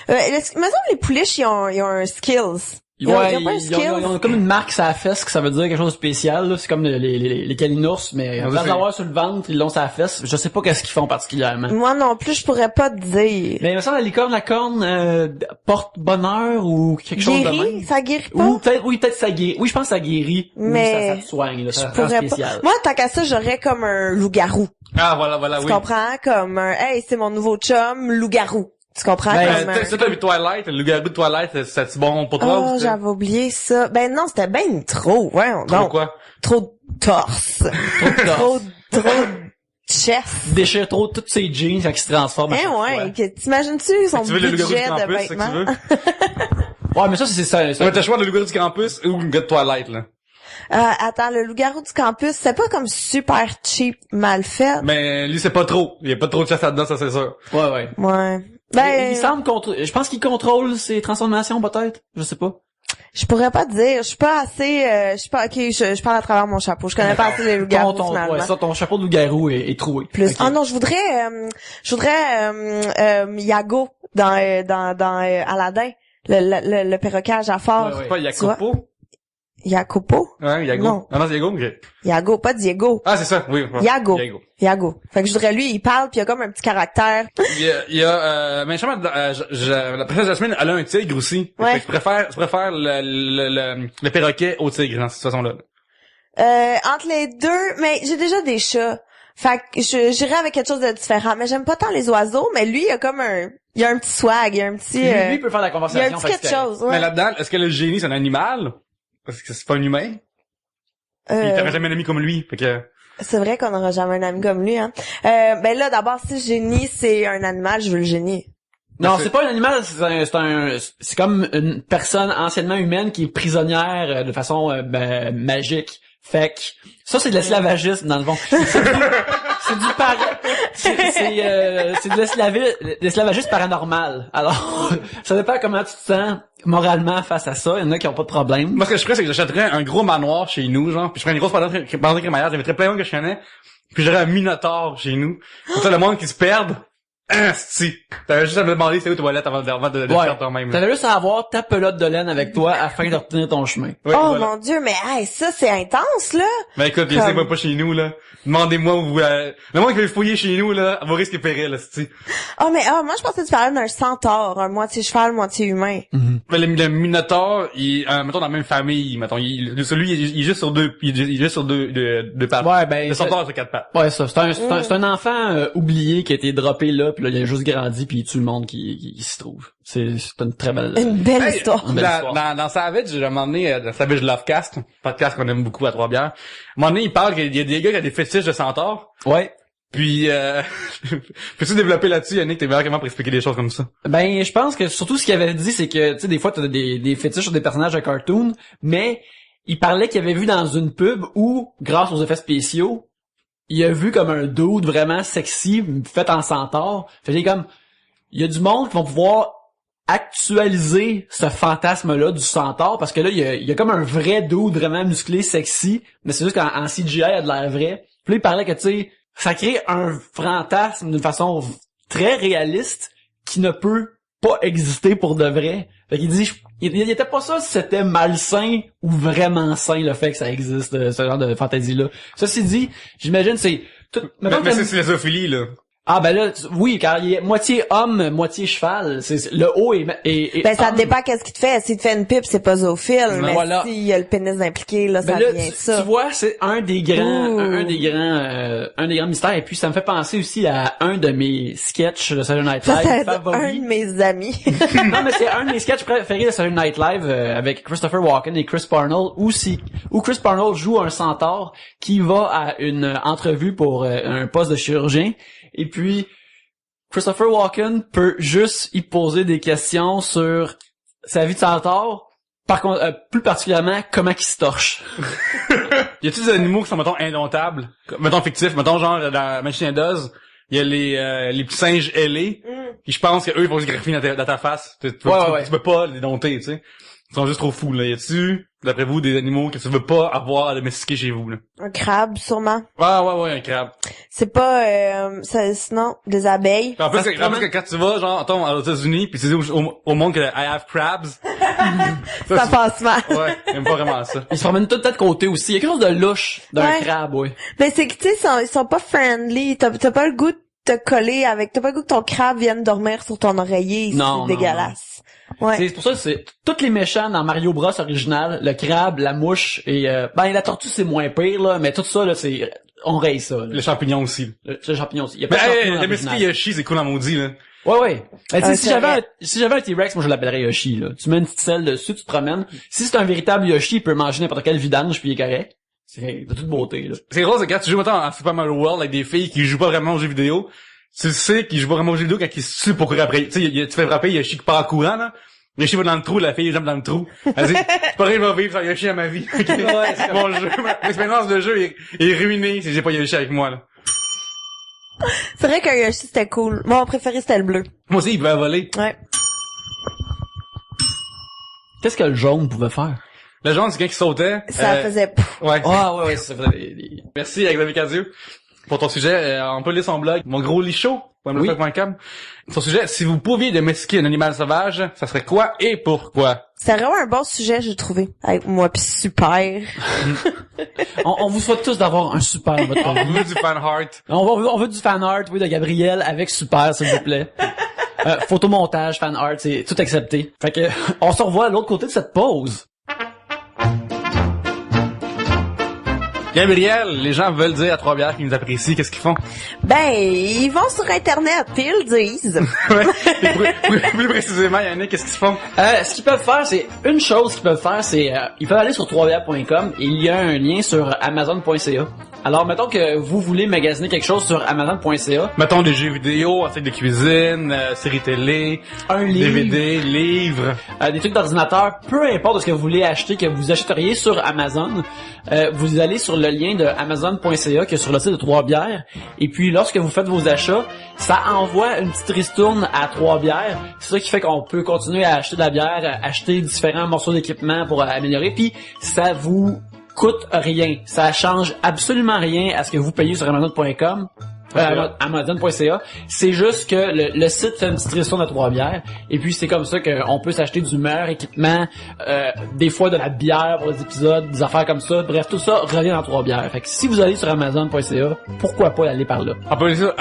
[SPEAKER 3] Il me semble que les pouliches, ils ont un skills. Ils ont pas un
[SPEAKER 1] ils
[SPEAKER 3] skill.
[SPEAKER 1] ont comme une marque sur la fesse, que ça veut dire quelque chose de spécial, là. C'est comme les calinours, mais en
[SPEAKER 2] Non,
[SPEAKER 1] place
[SPEAKER 2] c'est-
[SPEAKER 1] d'avoir sur le ventre, ils l'ont sur la fesse. Je sais pas qu'est-ce qu'ils font particulièrement.
[SPEAKER 3] Moi non plus, je pourrais pas te dire.
[SPEAKER 1] Mais il me semble la corne, porte bonheur ou quelque chose de
[SPEAKER 3] Guéri,
[SPEAKER 1] même.
[SPEAKER 3] ça guérit pas.
[SPEAKER 1] Ou peut-être ça guérit. Oui, je pense que ça guérit.
[SPEAKER 3] Mais
[SPEAKER 1] Ou ça te soigne, là.
[SPEAKER 3] Je
[SPEAKER 1] Ça rend
[SPEAKER 3] pourrais
[SPEAKER 1] spécial.
[SPEAKER 3] pas. Moi, tant qu'à ça, j'aurais comme un loup-garou.
[SPEAKER 2] Ah, voilà,
[SPEAKER 3] Tu
[SPEAKER 2] oui.
[SPEAKER 3] comprends? Comme un, hey, c'est mon nouveau chum, loup-garou. Tu comprends?
[SPEAKER 1] Ben,
[SPEAKER 3] Comme
[SPEAKER 2] Ça, t'as vu Twilight, le loup-garou de Twilight, c'est bon pour toi
[SPEAKER 3] oh,
[SPEAKER 2] ou
[SPEAKER 3] j'avais oublié ça. Ben non, c'était ben trop. Ouais, donc
[SPEAKER 2] quoi?
[SPEAKER 3] trop de torse. trop de chest.
[SPEAKER 1] Déchire trop tous ses jeans quand il se transforme à
[SPEAKER 3] Eh
[SPEAKER 1] chaque fois.
[SPEAKER 3] ouais, t'imagines-tu son
[SPEAKER 2] Tu veux le loup-garou du
[SPEAKER 3] budget de
[SPEAKER 2] campus, c'est que tu
[SPEAKER 3] vêtements?
[SPEAKER 2] veux?
[SPEAKER 1] Ouais, mais ça, c'est ça.
[SPEAKER 2] Ouais, t'as le choix de le loup-garou du campus ou le gars de Twilight, là.
[SPEAKER 3] Attends, le loup-garou du campus, c'est pas comme super cheap, mal fait.
[SPEAKER 2] Mais lui, c'est pas trop. Il y a pas trop de chasse là-dedans, ça, c'est sûr.
[SPEAKER 1] Ouais.
[SPEAKER 3] Ouais.
[SPEAKER 1] Il
[SPEAKER 3] Ben,
[SPEAKER 1] semble je pense qu'il contrôle ses transformations, peut-être. Je sais pas.
[SPEAKER 3] je pourrais pas te dire. Je suis pas assez, je suis pas, ok, je parle à travers mon chapeau. Je connais pas assez les loups-garous, finalement.
[SPEAKER 1] Ouais, ça, ton chapeau de loup-garou est troué.
[SPEAKER 3] Plus.
[SPEAKER 1] Ok.
[SPEAKER 3] Oh non, je voudrais Yago dans Aladdin, le perroquet à Jafar.
[SPEAKER 1] Ouais.
[SPEAKER 2] C'est pas Jacopo?
[SPEAKER 3] Jacopo?
[SPEAKER 2] Ouais, Yago.
[SPEAKER 3] Non.
[SPEAKER 2] Ah non, c'est Yago? Ok.
[SPEAKER 3] Yago, pas Diego.
[SPEAKER 2] Ah, c'est ça, oui. ouais.
[SPEAKER 3] Yago.
[SPEAKER 2] Yago.
[SPEAKER 3] Yago. Fait que je voudrais lui, il parle puis il a comme un petit caractère.
[SPEAKER 2] Il y a mais justement, la princesse Jasmine, elle a un tigre aussi.
[SPEAKER 3] Ouais.
[SPEAKER 2] Fait que je préfère le perroquet au tigre dans cette façon-là.
[SPEAKER 3] Entre les deux, mais j'ai déjà des chats. Fait que j'irais avec quelque chose de différent. Mais j'aime pas tant les oiseaux, mais lui, il a comme il a un petit swag, il a un petit,
[SPEAKER 1] Lui, il peut faire la
[SPEAKER 3] il y a
[SPEAKER 1] conversation.
[SPEAKER 3] un petit quelque chose, ouais.
[SPEAKER 2] Mais là-dedans, est-ce que le génie, c'est un animal? Parce que c'est pas un humain. Il t'aurait jamais un ami comme lui. Fait que...
[SPEAKER 3] C'est vrai qu'on n'aura jamais un ami comme lui, hein. Ben là, d'abord, si le génie, c'est un animal, je veux le génie.
[SPEAKER 1] Non, c'est pas un animal, c'est comme une personne anciennement humaine qui est prisonnière de façon magique. Fait que ça, c'est de l'esclavagisme dans le fond. C'est de l'esclavagisme paranormal. Alors, ça dépend comment tu te sens moralement face à ça. Il y en a qui ont pas de problème.
[SPEAKER 2] Moi, ce que je ferais, c'est que j'achèterais un gros manoir chez nous, genre, puis je ferais une grosse pandémie crémaillère, j'inviterais plein de monde que je connais, puis j'aurais un minotaure chez nous. Comme ça, le monde qui se perde, si. T'avais juste à me demander c'est où toilette avant de faire toi-même.
[SPEAKER 1] T'avais juste à avoir ta pelote de laine avec toi afin de retenir ton chemin.
[SPEAKER 2] Ouais,
[SPEAKER 3] Oh
[SPEAKER 2] voilà.
[SPEAKER 3] mon Dieu, mais hey, ça, c'est intense, là.
[SPEAKER 2] Ben écoute,
[SPEAKER 3] Comme-
[SPEAKER 2] laissez-moi pas chez nous, là. Demandez-moi où vous... le monde qui veut fouiller chez nous, là, à vos risques et périls, là, c'est-tu.
[SPEAKER 3] Moi, je pensais que tu parlais d'un centaure, un moitié cheval, moitié humain.
[SPEAKER 2] Ben, le Minotaur, mettons, dans la même famille, mettons, celui, il est juste sur deux, il est juste sur deux pattes.
[SPEAKER 1] Ouais, ben,
[SPEAKER 2] Le Centaure, c'est quatre pattes.
[SPEAKER 1] ouais, ça, c'est un enfant oublié qui a été droppé là, puis là, il a juste grandi, puis il tue le monde qui s'y trouve. C'est une très belle...
[SPEAKER 3] Une belle
[SPEAKER 2] Hey,
[SPEAKER 3] histoire.
[SPEAKER 1] Une belle histoire.
[SPEAKER 2] dans Savage, j'ai demandé, dans Savage Lovecast, podcast qu'on aime beaucoup à Trois-Bières, à un moment donné, il parle qu'il y a des gars qui ont des fétiches de centaures.
[SPEAKER 1] Ouais.
[SPEAKER 2] Puis, peux-tu développer là-dessus, Yannick, t'es meilleur que moi pour expliquer des choses comme ça?
[SPEAKER 1] Ben, je pense que surtout ce qu'il avait dit, c'est que, tu sais, des fois, t'as des fétiches sur des personnages de cartoon, mais il parlait qu'il avait vu dans une pub où, grâce aux effets spéciaux, il a vu comme un dude vraiment sexy, fait en centaure. Fait que comme, il y a du monde qui vont pouvoir actualiser ce fantasme-là du centaure, parce que là, il y a comme un vrai dude vraiment musclé, sexy, mais c'est juste qu'en CGI, il a de l'air vrai. Puis là, il parlait que, tu sais, ça crée un fantasme d'une façon très réaliste qui ne peut pas exister pour de vrai. Fait qu'il dit, il était pas ça si c'était malsain ou vraiment sain le fait que ça existe, ce genre de fantaisie-là. Ceci dit, j'imagine c'est tout...
[SPEAKER 2] Mais c'est la zoophilie, là.
[SPEAKER 1] Ah ben là, oui, car il est moitié homme, moitié cheval. Le haut est
[SPEAKER 3] Ben, ça
[SPEAKER 1] homme.
[SPEAKER 3] dépend qu'est-ce qu'il te fait. S'il te fait une pipe, c'est pas zoophile, mais
[SPEAKER 1] voilà.
[SPEAKER 3] s'il y a le pénis impliqué, là, ça
[SPEAKER 1] Ben là,
[SPEAKER 3] devient
[SPEAKER 1] tu
[SPEAKER 3] ça.
[SPEAKER 1] vois, c'est un des grands,
[SPEAKER 3] Ouh.
[SPEAKER 1] un des grands mystères. Et puis ça me fait penser aussi à un de mes sketchs de Saturday Night
[SPEAKER 3] Ça,
[SPEAKER 1] Live
[SPEAKER 3] c'est un
[SPEAKER 1] favoris.
[SPEAKER 3] de mes amis.
[SPEAKER 1] Non, mais c'est un de mes sketchs préférés de Saturday Night Live avec Christopher Walken et Chris Parnell, où Chris Parnell joue un centaure qui va à une entrevue pour un poste de chirurgien. Et puis Christopher Walken peut juste y poser des questions sur sa vie de centaure, par contre, plus particulièrement comment il se torche.
[SPEAKER 2] Y a-t-il des animaux qui sont, mettons, indomptables? Mettons fictifs, mettons, genre, dans Machine Does, il y a les petits singes ailés, puis je pense qu'eux, ils vont se greffer dans ta face. Tu peux pas les dompter, tu sais. Ils sont juste trop fous, là. Y a-tu, d'après vous, des animaux que tu veux pas avoir à domestiquer chez vous, là?
[SPEAKER 3] Un crabe, sûrement.
[SPEAKER 2] Ouais, un crabe.
[SPEAKER 3] C'est pas, sinon, des abeilles.
[SPEAKER 2] Puis en plus, quand tu vas, genre, attends, aux États-Unis, pis tu dis au monde que I have crabs.
[SPEAKER 3] Ça passe mal.
[SPEAKER 2] Ouais, j'aime pas vraiment ça.
[SPEAKER 1] Ils se promènent tout de côté aussi. Il y a quelque chose de louche d'un
[SPEAKER 3] Ouais.
[SPEAKER 1] crabe, oui.
[SPEAKER 3] Ben, c'est que, tu sais, ils sont pas friendly. T'as pas le goût de te coller avec, t'as pas le goût que ton crabe vienne dormir sur ton oreiller.
[SPEAKER 1] Non,
[SPEAKER 3] C'est
[SPEAKER 1] non,
[SPEAKER 3] dégueulasse. Ouais.
[SPEAKER 1] C'est pour ça que c'est tous les méchants dans Mario Bros original, le crabe, la mouche et la tortue c'est moins pire là, mais tout ça là c'est on raye ça. Là.
[SPEAKER 2] Les champignons aussi.
[SPEAKER 1] Le champignon aussi. Il y a
[SPEAKER 2] Ben,
[SPEAKER 1] pas de champignon dans
[SPEAKER 2] domestiquer
[SPEAKER 1] l'original.
[SPEAKER 2] Yoshi, c'est cool en maudit, là.
[SPEAKER 1] Ouais. Ben, tu sais,
[SPEAKER 3] c'est vrai.
[SPEAKER 1] si j'avais un T-Rex, moi je l'appellerais Yoshi là. Tu mets une petite selle dessus, tu te promènes. Si c'est un véritable Yoshi, il peut manger n'importe quel vidange puis il est correct. C'est de toute beauté là.
[SPEAKER 2] C'est drôle, c'est quand tu joues maintenant à Super Mario World avec des filles qui jouent pas vraiment aux jeux vidéo, tu sais qu'ils jouent pas vraiment aux jeux vidéo quand ils se tuent pour courir après. Tu sais, tu fais frapper Yoshi qui part en courant, là. Yoshi va dans le trou, la fille jump dans le trou. Elle dit, c'est pas vrai, je vais vivre sans Yoshi à ma vie. Okay. Ouais, c'est mon jeu. L'expérience de jeu est ruinée si j'ai pas Yoshi avec moi, là.
[SPEAKER 3] C'est vrai qu'un Yoshi c'était cool. Mon préféré c'était le bleu.
[SPEAKER 2] Moi aussi, il pouvait voler.
[SPEAKER 3] Ouais.
[SPEAKER 1] Qu'est-ce que le jaune pouvait faire?
[SPEAKER 2] Le jaune, c'est quand il sautait.
[SPEAKER 3] Ça faisait pouf.
[SPEAKER 2] Ouais.
[SPEAKER 1] Ah ouais, ça faisait
[SPEAKER 2] Merci, Xavier Cadieux, pour ton sujet. On peut lire son blog, mon gros lit chaud,
[SPEAKER 1] Oui.
[SPEAKER 2] Son sujet, si vous pouviez domestiquer un animal sauvage, ça serait quoi et pourquoi?
[SPEAKER 3] C'était vraiment un bon sujet, j'ai trouvé. Avec moi pis super.
[SPEAKER 1] on vous souhaite tous d'avoir un super dans votre
[SPEAKER 2] On
[SPEAKER 1] vie.
[SPEAKER 2] veut du fan heart.
[SPEAKER 1] On veut du fan art, oui, de Gabriel avec super, s'il vous plaît. Photomontage, fan art, c'est tout accepté. Fait que, on se revoit à l'autre côté de cette pause.
[SPEAKER 2] Gabriel, les gens veulent dire à Trois-Bières qu'ils nous apprécient, qu'est-ce qu'ils font?
[SPEAKER 3] Ben, ils vont sur Internet pis ils le disent.
[SPEAKER 2] Ouais. Et plus précisément, Yannick, qu'est-ce qu'ils font?
[SPEAKER 1] Ce qu'ils peuvent faire, c'est une chose qu'ils peuvent faire, c'est ils peuvent aller sur troisbières.com et il y a un lien sur amazon.ca. Alors, mettons que vous voulez magasiner quelque chose sur amazon.ca.
[SPEAKER 2] Mettons des jeux vidéo, assiette de cuisine, séries télé,
[SPEAKER 1] Un livre.
[SPEAKER 2] DVD, livres.
[SPEAKER 1] Des trucs d'ordinateur, peu importe ce que vous voulez acheter, que vous achèteriez sur Amazon, vous allez sur le lien de amazon.ca qui est sur le site de Trois-Bières, et puis lorsque vous faites vos achats, ça envoie une petite ristourne à Trois-Bières. C'est ça qui fait qu'on peut continuer à acheter de la bière, acheter différents morceaux d'équipement pour améliorer, puis ça vous coûte rien. Ça change absolument rien à ce que vous payez sur amazon.com. Amazon.ca. C'est juste que le site fait une petite ristourne à Trois-Bières et puis c'est comme ça qu'on peut s'acheter du meilleur équipement, des fois de la bière pour les épisodes, des affaires comme ça. Bref, tout ça revient dans Trois-Bières. Fait que si vous allez sur Amazon.ca, pourquoi pas aller par là?
[SPEAKER 2] On peut aller sur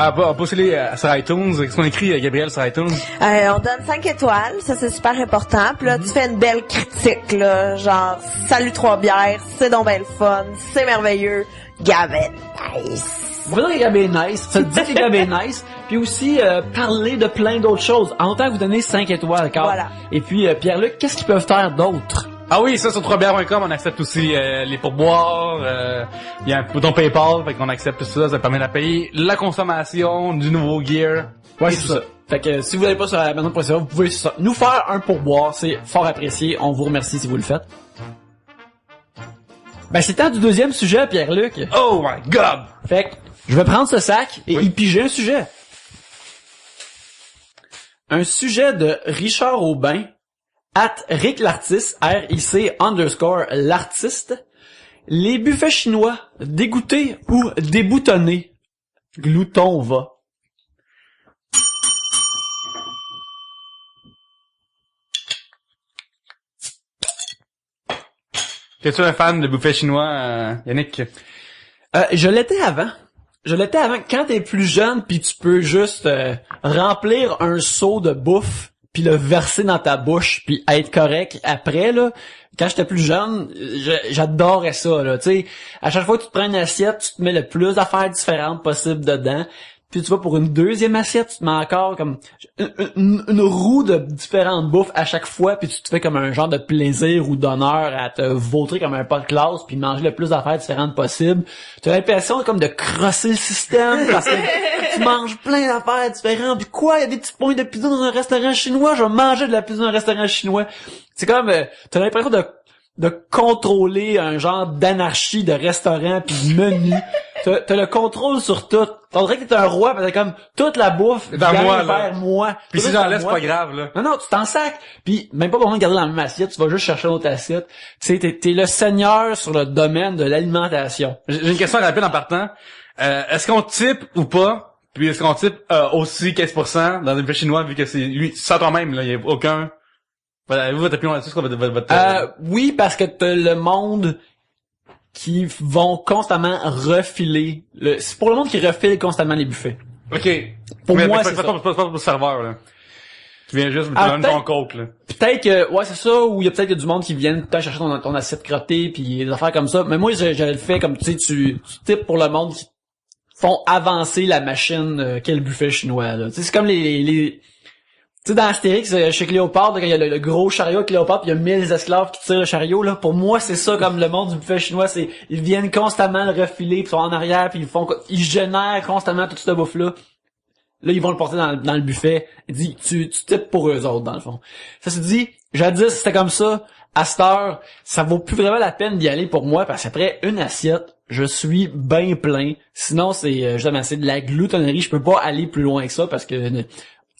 [SPEAKER 2] iTunes, qu'est-ce qu'on écrit, Gabriel, sur iTunes?
[SPEAKER 3] On donne 5 étoiles, ça c'est super important. Puis là, tu fais une belle critique, là, genre « Salut Trois-Bières, c'est donc ben le fun, c'est merveilleux, Gavin, nice. »
[SPEAKER 1] Vous voyez que Gab est nice, ça te dit que Gab est nice, puis aussi parler de plein d'autres choses. En tant que vous donnez 5 étoiles, car.
[SPEAKER 3] Voilà.
[SPEAKER 1] Et puis Pierre-Luc, qu'est-ce qu'ils peuvent faire d'autre?
[SPEAKER 2] Ah oui, ça sur troisbières.com, on accepte aussi les pourboires, il y a un bouton PayPal, fait qu'on accepte tout ça, ça permet de payer la consommation du nouveau gear.
[SPEAKER 1] Ouais, c'est ça. Fait que si vous n'allez pas sur Amazon.ca, vous pouvez nous faire un pourboire, c'est fort apprécié, on vous remercie si vous le faites. Ben c'est temps du deuxième sujet, Pierre-Luc.
[SPEAKER 2] Oh my god!
[SPEAKER 1] Fait que je vais prendre ce sac et
[SPEAKER 2] Oui.
[SPEAKER 1] y piger un sujet. Un sujet de Richard Aubin, @Rick l'artiste, RIC_l'artiste. Les buffets chinois, dégoûtés ou déboutonnés? Glouton va.
[SPEAKER 2] T'es-tu un fan de buffet chinois, Yannick?
[SPEAKER 1] Je l'étais avant. Quand t'es plus jeune, puis tu peux juste remplir un seau de bouffe, puis le verser dans ta bouche, puis être correct après, là. Quand j'étais plus jeune, j'adorais ça, là. Tu sais, à chaque fois que tu te prends une assiette, tu te mets le plus d'affaires différentes possibles dedans. Puis tu vas pour une deuxième assiette, tu te mets encore comme une roue de différentes bouffes à chaque fois, puis tu te fais comme un genre de plaisir ou d'honneur à te vautrer comme un pas de classe, puis manger le plus d'affaires différentes possibles. Tu as l'impression comme de crosser le système parce que tu manges plein d'affaires différentes. Puis quoi, il y a des petits points de pizza dans un restaurant chinois, je vais manger de la pizza dans un restaurant chinois. C'est comme, t'as l'impression de contrôler un genre d'anarchie de restaurant puis de menu. t'as le contrôle sur tout. On dirait que t'es un roi, parce que comme, toute la bouffe
[SPEAKER 2] Dans
[SPEAKER 1] vient
[SPEAKER 2] moi, là.
[SPEAKER 1] vers moi.
[SPEAKER 2] Puis
[SPEAKER 1] Tout
[SPEAKER 2] si
[SPEAKER 1] est
[SPEAKER 2] j'en
[SPEAKER 1] à
[SPEAKER 2] laisse, c'est
[SPEAKER 1] moi.
[SPEAKER 2] pas grave, là.
[SPEAKER 1] Non, tu t'en sacs. Puis même pas besoin de garder dans la même assiette, tu vas juste chercher une autre assiette. Tu sais, t'es le seigneur sur le domaine de l'alimentation.
[SPEAKER 2] J'ai une question rapide en partant. Est-ce qu'on type ou pas? Puis est-ce qu'on type aussi 15% dans un buffet chinois vu que c'est lui, sans toi-même, là, il y a aucun... Voilà, vous, votre opinion là-dessus, c'est quoi votre...
[SPEAKER 1] Oui, parce que t'as le monde qui vont constamment refiler. C'est pour le monde qui refile constamment les buffets.
[SPEAKER 2] OK.
[SPEAKER 1] Pour moi,
[SPEAKER 2] c'est
[SPEAKER 1] c'est ça.
[SPEAKER 2] pas pour le serveur, là. Qui vient juste
[SPEAKER 1] Ah,
[SPEAKER 2] donner ton coke, là.
[SPEAKER 1] Peut-être que, ouais, c'est ça, ou il y a peut-être du monde qui viennent tout chercher ton assiette crottée puis des affaires comme ça. Mais moi, je le fais comme, tu sais, tu types pour le monde qui font avancer la machine qu'est le buffet chinois, là. Tu sais, c'est comme les tu sais, dans Astérix, chez Cléopâtre, quand il y a le gros chariot de Cléopâtre, puis il y a 1000 esclaves qui tirent le chariot, là. Pour moi, c'est ça, comme le monde du buffet chinois, c'est, ils viennent constamment le refiler, puis ils sont en arrière, puis ils génèrent constamment toute cette bouffe-là. Là, ils vont le porter dans le buffet. Il dit, tu types pour eux autres, dans le fond. Ça se dit, jadis, c'était comme ça. À cette heure, ça vaut plus vraiment la peine d'y aller pour moi, parce qu'après une assiette, je suis bien plein. Sinon, c'est, justement, c'est de la gloutonnerie. Je peux pas aller plus loin que ça, parce que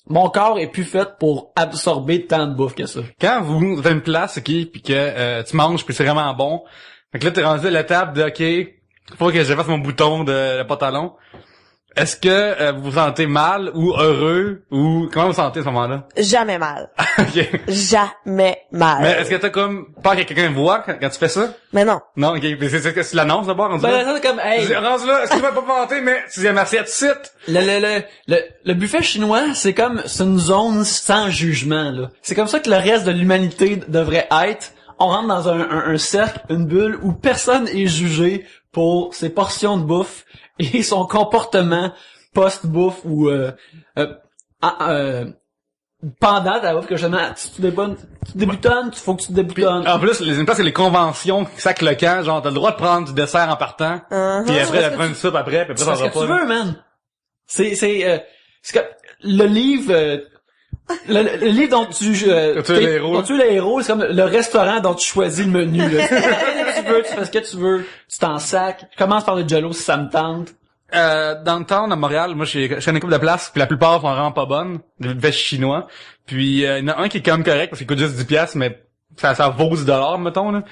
[SPEAKER 1] mon corps est plus fait pour absorber tant de bouffe que ça.
[SPEAKER 2] Quand vous êtes à une place, OK, puis que tu manges, puis c'est vraiment bon, fait que là, t'es rendu à l'étape de, OK, faut que je fasse mon bouton de pantalon. Est-ce que vous vous sentez mal ou heureux ou comment vous vous sentez à ce moment-là?
[SPEAKER 3] Jamais mal.
[SPEAKER 2] OK.
[SPEAKER 3] Jamais mal.
[SPEAKER 2] Mais est-ce que t'as comme peur que quelqu'un voit quand tu fais ça?
[SPEAKER 3] Mais non.
[SPEAKER 2] Non, OK. C'est que tu l'annonces d'abord, rendu là?
[SPEAKER 1] Ben, c'est comme, hey.
[SPEAKER 2] Rendu là, excuse-moi de pas vanter, mais sixième assiette, site.
[SPEAKER 1] Le buffet chinois, c'est une zone sans jugement, là. C'est comme ça que le reste de l'humanité devrait être. On rentre dans un cercle, une bulle où personne est jugé pour ses portions de bouffe et son comportement post-bouffe ou pendant ta bouffe que justement tu débutonnes, faut que tu débutonnes.
[SPEAKER 2] En plus, une place, c'est les conventions qui sacent le camp, genre t'as le droit de prendre du dessert en partant, puis après de prendre une soupe après, puis après
[SPEAKER 1] C'est
[SPEAKER 2] t'en
[SPEAKER 1] ce
[SPEAKER 2] auras
[SPEAKER 1] que tu
[SPEAKER 2] pas.
[SPEAKER 1] veux, man. C'est que le livre le livre dont tu es le héros, c'est comme le restaurant dont tu choisis le menu, là. Tu veux, tu fais ce que tu veux, tu t'en sacs. Je commence par le jello si ça me tente.
[SPEAKER 2] Dans le town à Montréal, moi, je connais une couple de places, puis la plupart sont vraiment pas bonnes, des buffets chinois. Puis, il y en a un qui est quand même correct, parce qu'il coûte juste 10$, mais ça vaut 10$, mettons, là.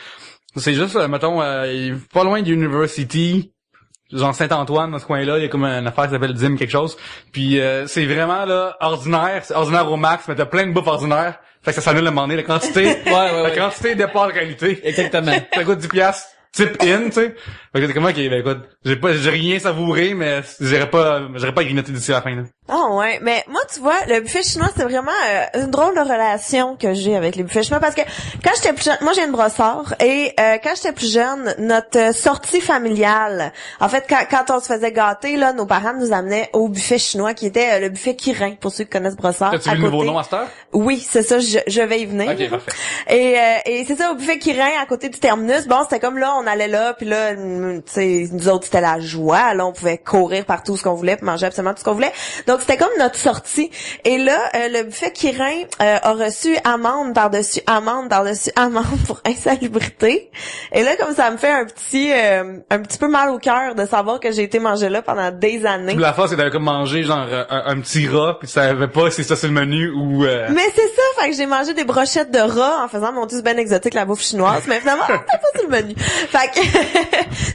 [SPEAKER 2] C'est juste, mettons, pas loin d'University, genre Saint-Antoine, dans ce coin-là, il y a comme une affaire qui s'appelle Dim quelque chose. Puis, c'est vraiment, là, ordinaire, c'est ordinaire au max, mais t'as plein de bouffe ordinaire. Fait que ça s'annule à un moment donné, la quantité,
[SPEAKER 1] Ouais.
[SPEAKER 2] la quantité départ de qualité.
[SPEAKER 1] Exactement.
[SPEAKER 2] Ça coûte 10$. Tip in, tu sais. Fait que c'est comment ben écoute, j'ai rien savouré, mais j'aurais pas grignoté d'ici à la fin, là.
[SPEAKER 3] Oh ouais, mais moi tu vois, le buffet chinois c'est vraiment une drôle de relation que j'ai avec les buffets chinois parce que quand j'étais plus jeune, moi j'ai une brossard et quand j'étais plus jeune, notre sortie familiale, en fait quand on se faisait gâter là, nos parents nous amenaient au buffet chinois qui était le buffet Kirin pour ceux qui connaissent brossard.
[SPEAKER 2] As-tu vu le nouveau nom à cette heure?
[SPEAKER 3] Oui, c'est ça, je vais y venir.
[SPEAKER 2] OK, parfait.
[SPEAKER 3] Et c'est ça au buffet Kirin à côté du terminus. Bon, c'était comme là on allait là puis là tu sais nous autres c'était la joie, là on pouvait courir partout ce qu'on voulait, puis manger absolument tout ce qu'on voulait. Donc c'était comme notre sortie. Et là, le buffet Kirin a reçu amende par-dessus amende pour insalubrité. Et là, comme ça me fait un petit peu mal au cœur de savoir que j'ai été manger là pendant des années.
[SPEAKER 2] La fois, c'est d'aller comme manger genre un petit rat, puis tu savais pas si ça c'est le menu ou.
[SPEAKER 3] Mais c'est ça, fait que j'ai mangé des brochettes de rat en faisant mon Dieu ben exotique la bouffe chinoise, mais finalement c'était pas sur le menu. Fait que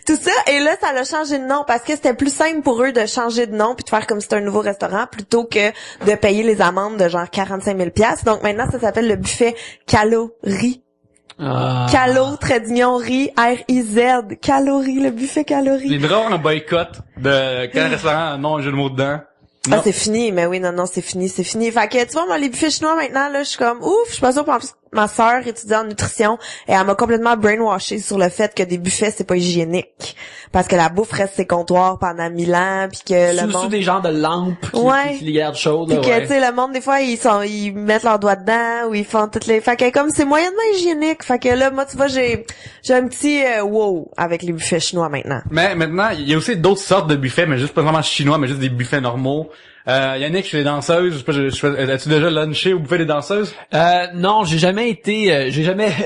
[SPEAKER 3] tout ça, et là ça l'a changé de nom parce que c'était plus simple pour eux de changer de nom puis de faire comme si c'était un nouveau restaurant plutôt que de payer les amendes de genre 45 000 $. Donc maintenant ça s'appelle le buffet Calories. Calo, trait d'union, riz, R-I-Z, calories, le buffet calories.
[SPEAKER 2] Les draps en boycott de quel restaurant non un jeu de mots dedans.
[SPEAKER 3] Ah, c'est fini, mais oui, non, c'est fini. Fait que, tu vois, moi, les buffets chinois, maintenant, là, je suis comme, ouf, je suis pas sûre, en plus, ma sœur étudie en nutrition, et elle m'a complètement brainwashé sur le fait que des buffets, c'est pas hygiénique. Parce que la bouffe reste ses comptoirs pendant 1000 ans, pis que le monde...
[SPEAKER 1] Sous des genres de lampes qui les gardent chaudes, là,
[SPEAKER 3] pis que, tu sais, le monde, des fois, ils mettent leurs doigts dedans, ou ils font toutes les... Fait que, comme, c'est moyennement hygiénique. Fait que là, moi, tu vois, j'ai un petit wow avec les buffets chinois, maintenant.
[SPEAKER 2] Mais maintenant, il y a aussi d'autres sortes de buffets, mais juste pas vraiment chinois, mais juste des buffets normaux. Yannick, chez les danseuses, je sais pas, as-tu déjà lunché au buffet des danseuses?
[SPEAKER 1] Non, j'ai jamais été,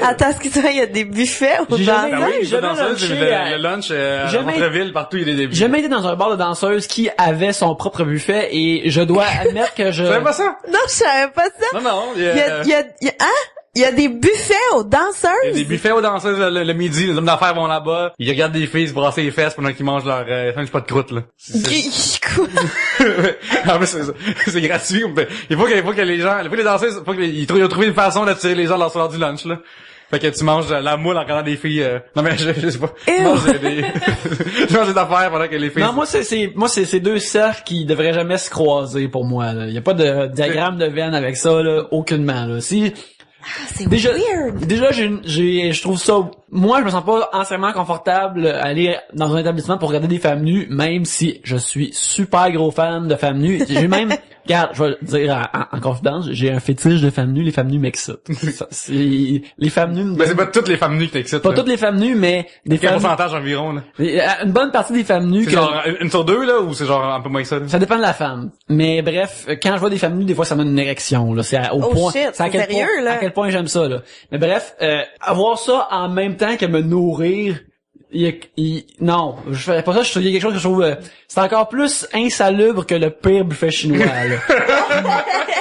[SPEAKER 3] Attends, excuse-moi, il y a des buffets au
[SPEAKER 1] J'ai jamais-
[SPEAKER 3] danseuses?
[SPEAKER 1] oui,
[SPEAKER 2] les
[SPEAKER 1] jamais
[SPEAKER 2] danseuses,
[SPEAKER 1] lunché
[SPEAKER 2] le lunch, à
[SPEAKER 1] jamais-
[SPEAKER 2] Montreville, partout, il y a des
[SPEAKER 1] j'ai jamais été dans un bar de danseuses qui avait son propre buffet et je dois admettre que je...
[SPEAKER 2] Tu savais pas ça?
[SPEAKER 3] Non, je savais pas ça.
[SPEAKER 2] Non,
[SPEAKER 3] Il y a, hein? Il y a des buffets aux danseuses?
[SPEAKER 2] il y a des buffets aux danseuses le midi, les hommes d'affaires vont là-bas, ils regardent des filles se brasser les fesses pendant qu'ils mangent leur sandwich pas de croûte, là.
[SPEAKER 3] Quoi?
[SPEAKER 2] En plus, c'est gratuit. Il faut que les gens, les danseuses, ils ont trouvé une façon d'attirer les gens dans l'heure du lunch, là. Fait que tu manges la moule en regardant des filles, non mais je sais pas. Tu manges tu manges des affaires pendant que les filles...
[SPEAKER 1] Non, moi c'est deux cercles qui devraient jamais se croiser pour moi, là. Il y a pas de diagramme de veine avec ça, là, aucunement, là. Si,
[SPEAKER 3] C'est
[SPEAKER 1] déjà,
[SPEAKER 3] weird.
[SPEAKER 1] déjà, je trouve ça, moi, je me sens pas entièrement confortable à aller dans un établissement pour regarder des femmes nues, même si je suis super gros fan de femmes nues. J'ai même, regarde, je vais le dire en confidence, j'ai un fétiche de femmes nues, les femmes nues m'excitent. Les femmes nues
[SPEAKER 2] Mais c'est pas toutes les femmes nues qui t'excitent.
[SPEAKER 1] pas
[SPEAKER 2] là.
[SPEAKER 1] toutes les femmes nues, mais des
[SPEAKER 2] Quel
[SPEAKER 1] femmes,
[SPEAKER 2] pourcentage environ, là?
[SPEAKER 1] une bonne partie des femmes nues
[SPEAKER 2] C'est
[SPEAKER 1] que,
[SPEAKER 2] genre une sur deux, là, ou c'est genre un peu moins que ça, là?
[SPEAKER 1] ça dépend de la femme. Mais bref, quand je vois des femmes nues, des fois, ça me donne une érection, là. C'est au
[SPEAKER 3] Oh
[SPEAKER 1] point.
[SPEAKER 3] shit,
[SPEAKER 1] c'est à
[SPEAKER 3] c'est
[SPEAKER 1] quel
[SPEAKER 3] sérieux,
[SPEAKER 1] point,
[SPEAKER 3] là?
[SPEAKER 1] à quel point j'aime ça, là. Mais bref, avoir ça en même temps que me nourrir, non. Je fais pas ça, il y a quelque chose que je trouve, c'est encore plus insalubre que le pire buffet chinois, là.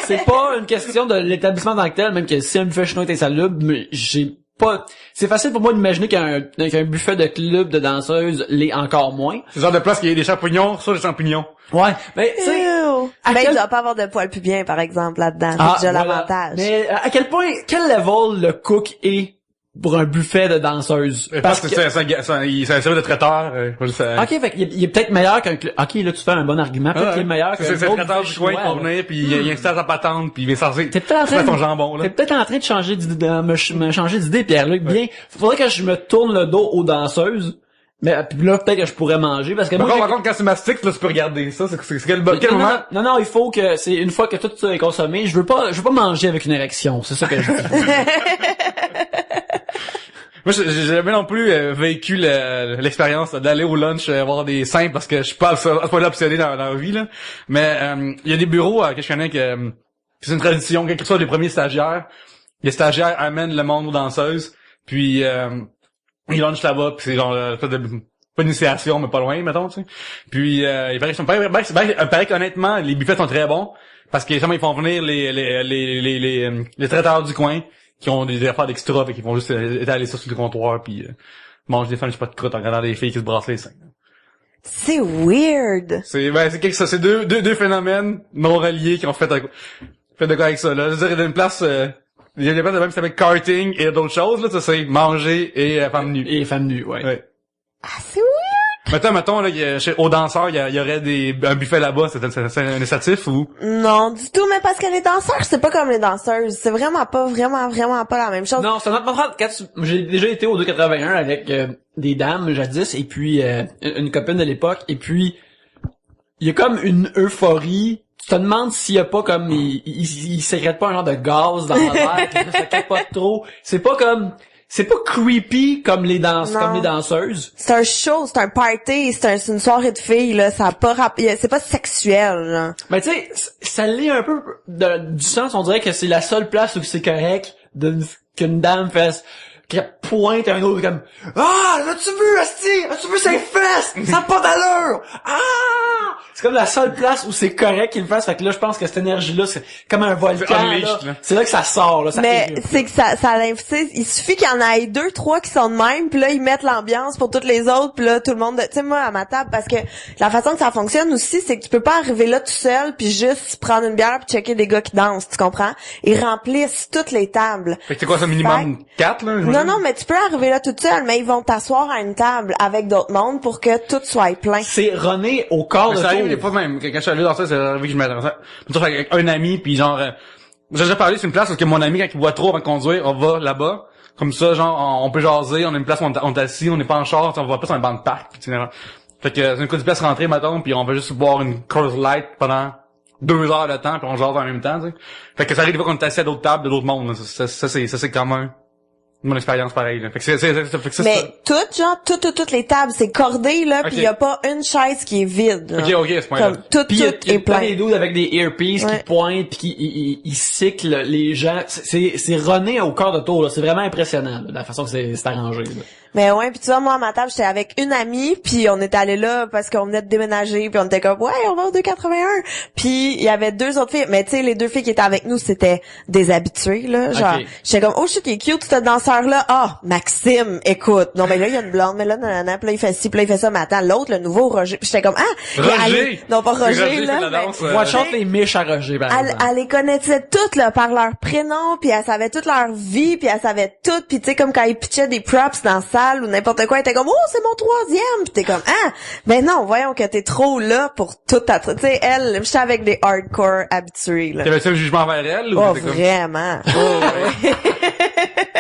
[SPEAKER 1] C'est pas une question de l'établissement tant que tel, même que si un buffet chinois est insalubre, mais c'est facile pour moi d'imaginer qu'un buffet de club de danseuses l'est encore moins.
[SPEAKER 2] C'est le genre de place qui a des champignons, sur les champignons.
[SPEAKER 1] Ouais. Mais, tu sais,
[SPEAKER 3] Ew.
[SPEAKER 1] à
[SPEAKER 3] Ben,
[SPEAKER 1] quel-
[SPEAKER 3] il doit pas avoir de poils pubiens, par exemple, là-dedans.
[SPEAKER 1] Ah,
[SPEAKER 3] C'est déjà
[SPEAKER 1] voilà.
[SPEAKER 3] l'avantage.
[SPEAKER 1] Mais à quel level le cook est pour un buffet de danseuses?
[SPEAKER 2] Parce que c'est un service de traiteur,
[SPEAKER 1] Ok, fait qu'il est peut-être meilleur qu'un ok, là tu fais un bon argument, peut-être qu'il est meilleur qu'un
[SPEAKER 2] c'est le
[SPEAKER 1] autre
[SPEAKER 2] traiteur
[SPEAKER 1] buffet
[SPEAKER 2] du coin qui
[SPEAKER 1] chinois,
[SPEAKER 2] va
[SPEAKER 1] là.
[SPEAKER 2] venir, puis il installe sa patente, puis il va sortir.
[SPEAKER 1] T'es peut-être en train
[SPEAKER 2] ton jambon, là.
[SPEAKER 1] T'es peut-être en train de changer d'idée, me changer d'idée, Pierre-Luc. Bien, faudrait que je me tourne le dos aux danseuses. Mais puis là, peut-être que je pourrais manger, parce que moi,
[SPEAKER 2] Par contre, quand tu mastiques, là, tu peux regarder ça. C'est quel moment?
[SPEAKER 1] non, il faut que c'est une fois que tout ça est consommé, je veux pas manger avec une érection, c'est ça que je dis.
[SPEAKER 2] Moi, j'ai jamais non plus vécu l'expérience d'aller au lunch voir des seins parce que je suis pas à ce point-là obsédé dans la vie, là. Mais il y a des bureaux que je connais que c'est une tradition, quel que soit les premiers stagiaires. Les stagiaires amènent le monde aux danseuses, puis ils lunchent là-bas, puis c'est genre pas d'initiation, mais pas loin, mettons, tu sais. Puis il paraît qu'honnêtement, les buffets sont très bons parce que ils font venir les traiteurs du coin qui ont des affaires d'extra, fait qu'ils vont juste étaler ça sur le comptoir, puis manger des sandwichs pas de croûte en regardant des filles qui se brassent les seins.
[SPEAKER 3] C'est weird.
[SPEAKER 2] C'est c'est deux phénomènes non reliés qui ont fait de quoi avec ça, là. Je veux dire, il y a une place, il y a des places de même qui s'appelle karting et d'autres choses, là, ça c'est manger et femmes nues.
[SPEAKER 1] Et femmes nues, ouais.
[SPEAKER 3] Ah, c'est weird.
[SPEAKER 2] Mettons, là, aux danseurs, il y aurait un buffet là-bas, c'est un initiatif ou?
[SPEAKER 3] Non, du tout, mais parce que les danseurs, c'est pas comme les danseuses. C'est vraiment pas la même chose.
[SPEAKER 1] Non, c'est notre j'ai déjà été au 281 avec des dames jadis et puis une copine de l'époque et puis il y a comme une euphorie. Tu te demandes s'il y a pas comme il sécrète pas un genre de gaz dans l'air, que ça capote trop. C'est pas creepy comme les danseuses.
[SPEAKER 3] C'est un show, c'est un party, c'est une soirée de filles, là. Ça a pas c'est pas sexuel, là.
[SPEAKER 1] Mais tu sais, ça l'est un peu du sens, on dirait que c'est la seule place où c'est correct qu'une dame fasse qu'elle pointe à un autre comme ah, l'as-tu vu, asti? As-tu vu ses fesses? Ça n'a pas d'allure! Ah! C'est comme la seule place où c'est correct qu'il le fasse. Fait que là, je pense que cette énergie-là, c'est comme un volcan, là. C'est là que ça sort, là.
[SPEAKER 3] Mais c'est que ça il suffit qu'il y en ait 2, 3 qui sont de même, puis là, ils mettent l'ambiance pour toutes les autres, puis là, tout le monde, tu sais, moi, à ma table, parce que la façon que ça fonctionne aussi, c'est que tu peux pas arriver là tout seul, puis juste prendre une bière puis checker des gars qui dansent, tu comprends? Ils remplissent toutes les tables.
[SPEAKER 2] Fait que c'est quoi, ça, minimum 4, là?
[SPEAKER 3] Non, mais tu peux arriver là toute seule, mais ils vont t'asseoir à une table avec d'autres mondes pour que tout soit plein.
[SPEAKER 1] C'est runné au corps de
[SPEAKER 2] ça arrive
[SPEAKER 1] tour.
[SPEAKER 2] des fois même, quand je suis allé dans ça, c'est arrivé que je m'attendais ça. Avec un ami, puis genre, j'ai déjà parlé, c'est une place parce que mon ami, quand il boit trop avant de conduire, on va là-bas. Comme ça, genre, on peut jaser, on a une place où on est assis, on n'est pas en char, on va pas sur un banc de parc, pis, fait que c'est une coup de place rentrée, mettons, puis on va juste boire une Coors Light pendant 2 heures de temps, puis on jase en même temps, tu sais. Fait que ça arrive des fois qu'on est assis à d'autres tables, de d'autres mondes, là. Ça c'est commun. Mon expérience pareille, là. Fait que fait que ça,
[SPEAKER 3] Mais toutes les tables, c'est cordé, là, pis y a pas une chaise qui est vide, là.
[SPEAKER 2] Ok, à ce point-là.
[SPEAKER 3] Comme, tout
[SPEAKER 1] Puis
[SPEAKER 3] est
[SPEAKER 1] plein
[SPEAKER 3] plein.
[SPEAKER 1] des dudes avec des earpieces
[SPEAKER 3] Ouais.
[SPEAKER 1] qui pointent pis qui cyclent les gens. C'est runné au quart de tour, là. C'est vraiment impressionnant, là, la façon que c'est arrangé, là.
[SPEAKER 3] Mais ouais, puis tu vois, moi, à ma table, j'étais avec une amie, puis on était allé là parce qu'on venait de déménager, puis on était comme, ouais, on va au 281. Puis il y avait deux autres filles, mais tu sais, les deux filles qui étaient avec nous, c'était des habitués, là. Genre,
[SPEAKER 1] Ok.
[SPEAKER 3] j'étais comme, oh shit, il est cute, ce danseur-là. Ah, Maxime, écoute. Non, mais là, il y a une blonde, mais là, nanana, puis là, il fait ci, puis là, il fait ça, mais attends, l'autre, le nouveau, Roger. Puis j'étais comme, ah,
[SPEAKER 2] Roger!
[SPEAKER 3] non, pas Roger,
[SPEAKER 2] Roger
[SPEAKER 3] là.
[SPEAKER 2] fait la
[SPEAKER 3] mais-
[SPEAKER 2] danse,
[SPEAKER 1] Watch out les miches à Roger, par exemple.
[SPEAKER 3] Elle les connaissait toutes là par leur prénom, puis elle savait toute leur vie, puis elle savait tout, puis tu sais comme quand ils pitchaient des props dans la salle ou n'importe quoi, elle était comme oh c'est mon troisième, puis t'es comme ah ben non voyons que t'es trop là pour toute ta tu sais elle j'étais avec des hardcore habitués là.
[SPEAKER 2] T'avais-tu un jugement vers elle, ou
[SPEAKER 3] Oh
[SPEAKER 2] t'étais comme...
[SPEAKER 3] vraiment.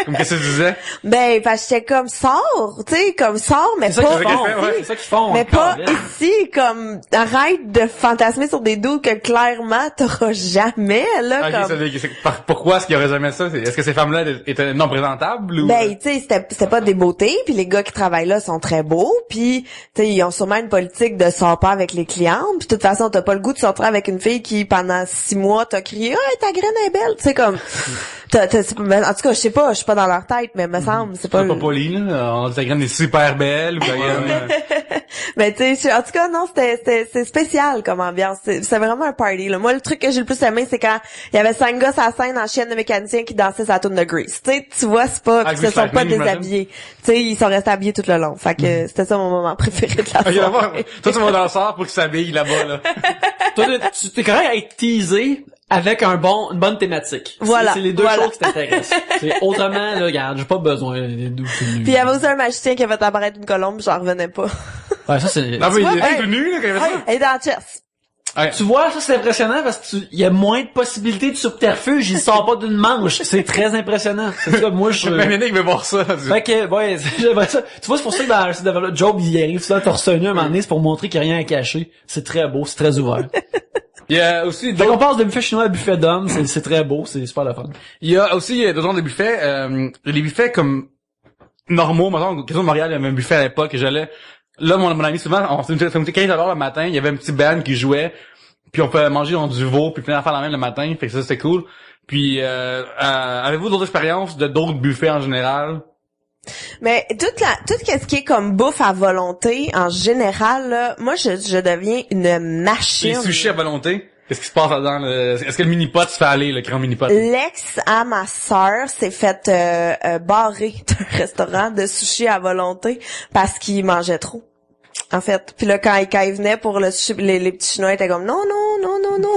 [SPEAKER 2] Comme qu'est-ce que tu disais?
[SPEAKER 3] Ben parce que j'étais comme sors, tu sais comme sors mais
[SPEAKER 1] C'est ça
[SPEAKER 3] pas
[SPEAKER 1] qu'ils font,
[SPEAKER 2] ouais.
[SPEAKER 1] c'est ça qu'ils font.
[SPEAKER 3] mais pas
[SPEAKER 1] encore, là.
[SPEAKER 3] ici comme arrête de fantasmer sur des doutes que clairement t'auras jamais là
[SPEAKER 2] Ok,
[SPEAKER 3] comme
[SPEAKER 2] pourquoi est-ce qu'il y aurait jamais ça? Est-ce que ces femmes-là étaient non présentables, ou...
[SPEAKER 3] Ben, tu sais, c'était pas des beautés, puis les gars qui travaillent là sont très beaux, puis tu sais, ils ont sûrement une politique de sort pas avec les clientes, puis de toute façon, t'as pas le goût de sortir avec une fille qui, pendant 6 mois, t'a crié « Ah, ta graine est belle! » Tu sais, comme... en tout cas, je sais pas, je suis pas dans leur tête, mais me semble, c'est pas...
[SPEAKER 2] Pas poli, là. On dit ta graine est super belle, ou ta graine...
[SPEAKER 3] Mais tu sais, en tout cas, non, c'est spécial comme ambiance. C'est vraiment un party, là. Moi, le truc que j'ai le plus aimé, c'est quand il y avait 5 gars à la scène en chienne de mécanicien qui dansaient sa tune de Grease. Tu sais, tu vois, c'est pas,
[SPEAKER 2] Avec
[SPEAKER 3] ils se sont
[SPEAKER 2] Grease
[SPEAKER 3] pas
[SPEAKER 2] Lightning,
[SPEAKER 3] déshabillés. Tu sais, ils sont restés habillés tout le long. Fait que c'était ça mon moment préféré de la
[SPEAKER 2] Ok, d'abord,
[SPEAKER 3] soirée.
[SPEAKER 2] toi, tu vas dans le sort pour qu'ils s'habillent là-bas, là.
[SPEAKER 1] Toi, tu t'es correct à être teasé avec une bonne thématique.
[SPEAKER 3] Voilà,
[SPEAKER 1] C'est les deux
[SPEAKER 3] voilà.
[SPEAKER 1] choses qui t'intéressent. C'est autrement, là, regarde, j'ai pas besoin des deux tout nus.
[SPEAKER 3] Puis il y avait aussi un magicien qui avait fait apparaître une colombe, j'en revenais pas.
[SPEAKER 1] Ouais, ça c'est...
[SPEAKER 2] Non, mais il
[SPEAKER 3] vois,
[SPEAKER 2] était
[SPEAKER 3] hey,
[SPEAKER 2] tout nu, là, quand il y avait ça.
[SPEAKER 3] Elle est dans la chest.
[SPEAKER 2] Ouais.
[SPEAKER 1] Tu vois, ça c'est impressionnant parce que il y a moins de possibilités de subterfuge, il sort pas d'une manche. C'est très impressionnant. C'est ça, moi je...
[SPEAKER 2] Même Yannick veut voir ça.
[SPEAKER 1] Fait que, ouais, j'aimerais ça. Tu vois, c'est pour ça que dans le site de Job, il arrive ça, torse nu à un moment donné, c'est pour montrer qu'il n'y a rien à cacher. C'est très beau, c'est très ouvert.
[SPEAKER 2] Il y a aussi
[SPEAKER 1] Fait qu'on passe de buffet chinois à buffet d'hommes, c'est très beau, c'est super le fun.
[SPEAKER 2] il y a aussi deux genres de buffets. Les buffets comme normaux, mettons, question de Montréal, il y avait un buffet à l'époque, et j'allais... Là, mon ami, souvent, on s'était 15$ le matin, il y avait un petit band qui jouait, puis on pouvait manger dans du veau, puis plein d'affaires la même le matin, fait que ça, c'était cool. Puis, avez-vous d'autres expériences de d'autres buffets en général?
[SPEAKER 3] Mais tout ce qui est comme bouffe à volonté, en général, là, moi, je deviens une machine.
[SPEAKER 2] Les sushis à volonté? Qu'est-ce qui se passe là-dedans? Est-ce que le mini-pot se fait aller, le grand mini-pot?
[SPEAKER 3] L'ex à ma sœur s'est fait barrer d'un restaurant de sushi à volonté parce qu'il mangeait trop. En fait, puis là quand il venait pour le sushi, les petits chinois étaient comme non,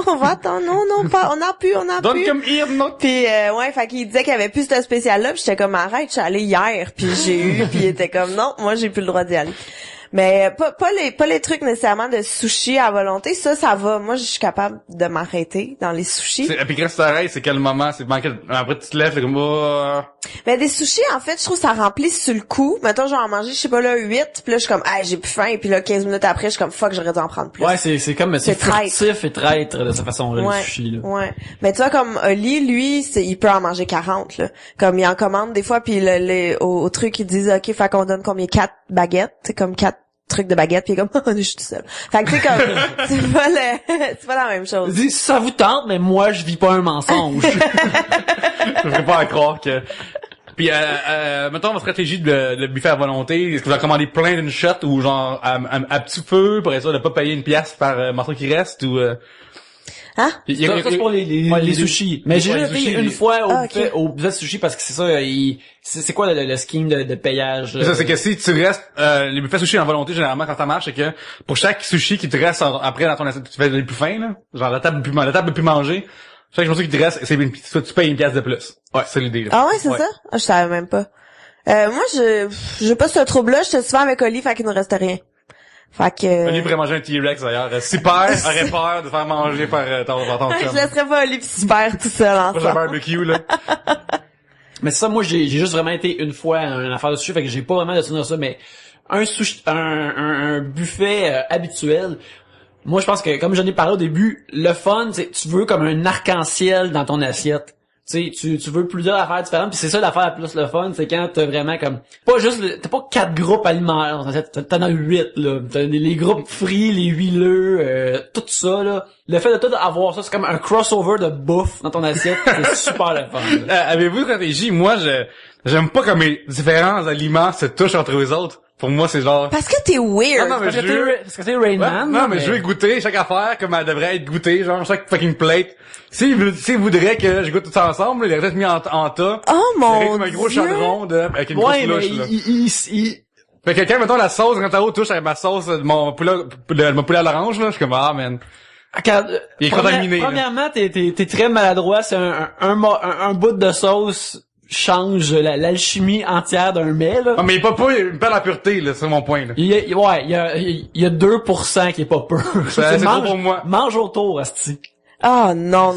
[SPEAKER 3] on va attendre, non, pas, on a plus.
[SPEAKER 2] Don't come here, no.
[SPEAKER 3] Puis ouais, fait qu'il disait qu'il y avait plus ce spécial là, puis j'étais comme arrête, je suis allée hier, puis j'ai eu, puis il était comme non, moi j'ai plus le droit d'y aller. Mais pas les trucs nécessairement de sushi à volonté, ça va. Moi, je suis capable de m'arrêter dans les sushis.
[SPEAKER 2] Et puis quand tu t'arrêtes, c'est quel moment? C'est après tu te lèves, c'est comme
[SPEAKER 3] Mais des sushis, en fait, je trouve ça remplit sur le coup. Mettons, j'en ai mangé, je sais pas là, 8, puis là, je suis comme, ah, j'ai plus faim, puis là, 15 minutes après, je suis comme, fuck, j'aurais dû en prendre plus.
[SPEAKER 1] Ouais, c'est comme, c'est
[SPEAKER 3] traître.
[SPEAKER 1] furtif et traître de cette façon-là,
[SPEAKER 3] Ouais,
[SPEAKER 1] le sushi, là.
[SPEAKER 3] ouais. Mais tu vois, comme Oli, lui, il peut en manger 40, là. Comme il en commande des fois, puis au truc, ils disent, OK, fait qu'on donne combien? 4 baguettes, c'est comme 4 trucs de baguettes, puis comme, je suis tout seul. Fait que tu sais, comme, c'est pas la même chose.
[SPEAKER 1] Dis, ça vous tente, mais moi, je vis pas un mensonge.
[SPEAKER 2] je ne pas à croire que... Puis, mettons, votre stratégie de buffet à volonté, est-ce que vous en commandez plein d'une shot ou genre à petit feu pour être sûr de pas payer une pièce par morceau qui reste ou...
[SPEAKER 3] Hein?
[SPEAKER 1] Ça, c'est pour les sushis. Mais j'ai déjà payé une fois au buffet de sushi parce que c'est ça, c'est quoi le scheme de payage?
[SPEAKER 2] Ça, c'est que si tu restes, les buffets sushi en volonté, généralement, quand ça marche, c'est que pour chaque sushi qui te reste après dans ton assiette, tu fais les plus fins, là. Genre, la table peut plus manger. Chaque chose qui te reste, tu payes une pièce de plus. Ouais, c'est l'idée, là.
[SPEAKER 3] Ah ouais, c'est ça? Ah, je savais même pas. Moi, j'ai pas ce trouble-là, j'étais souvent avec Oli, fait qu'il nous reste rien. Fait que...
[SPEAKER 2] Oli pourrait manger un T-Rex, d'ailleurs. Super, aurait peur de faire manger par ton chum.
[SPEAKER 3] Je laisserais pas Oli pis Super tout seul
[SPEAKER 2] Pas
[SPEAKER 3] ensemble.
[SPEAKER 2] barbecue, là.
[SPEAKER 1] Mais c'est ça, moi, j'ai juste vraiment été une fois à une affaire de sushi, fait que j'ai pas vraiment de souvenir de ça, mais un sushi, un buffet habituel, moi, je pense que, comme j'en ai parlé au début, le fun, c'est tu veux comme un arc-en-ciel dans ton assiette. tu sais, tu veux plusieurs affaires différentes, puis c'est ça l'affaire la plus le fun, c'est quand t'as vraiment comme pas juste t'as pas 4 groupes alimentaires, t'en as 8 là, t'as les groupes frits, les huileux, tout ça là. Le fait de tout avoir ça, c'est comme un crossover de bouffe dans ton assiette, c'est super le fun.
[SPEAKER 2] Avez-vous une stratégie? Moi, j'aime pas comme les différents aliments se touchent entre eux autres. Pour moi, c'est genre...
[SPEAKER 3] Parce que t'es weird.
[SPEAKER 2] Non, mais
[SPEAKER 1] Parce que t'es Rain Man.
[SPEAKER 2] Non, mais je veux goûter chaque affaire comme elle devrait être goûtée, genre chaque fucking plate. S'ils voudraient que je goûte tout ça ensemble, ils auraient peut-être mis en tas.
[SPEAKER 3] Oh mon
[SPEAKER 2] Avec un gros
[SPEAKER 3] Dieu.
[SPEAKER 2] chaudron avec une grosse louche, là. Fait que quand, mettons, la sauce, quand t'as touche avec ma sauce de mon poulet à l'orange, là, je suis comme, ah, man. Il est contaminé, là.
[SPEAKER 1] Premièrement, t'es très maladroit, c'est un bout de sauce change l'alchimie entière d'un mets, là.
[SPEAKER 2] Non, mais il perd la pureté, là, c'est mon point, là.
[SPEAKER 1] Il y a 2% qui est pas pur.
[SPEAKER 2] C'est trop pour moi.
[SPEAKER 1] Mange autour, asti.
[SPEAKER 3] Ah, non.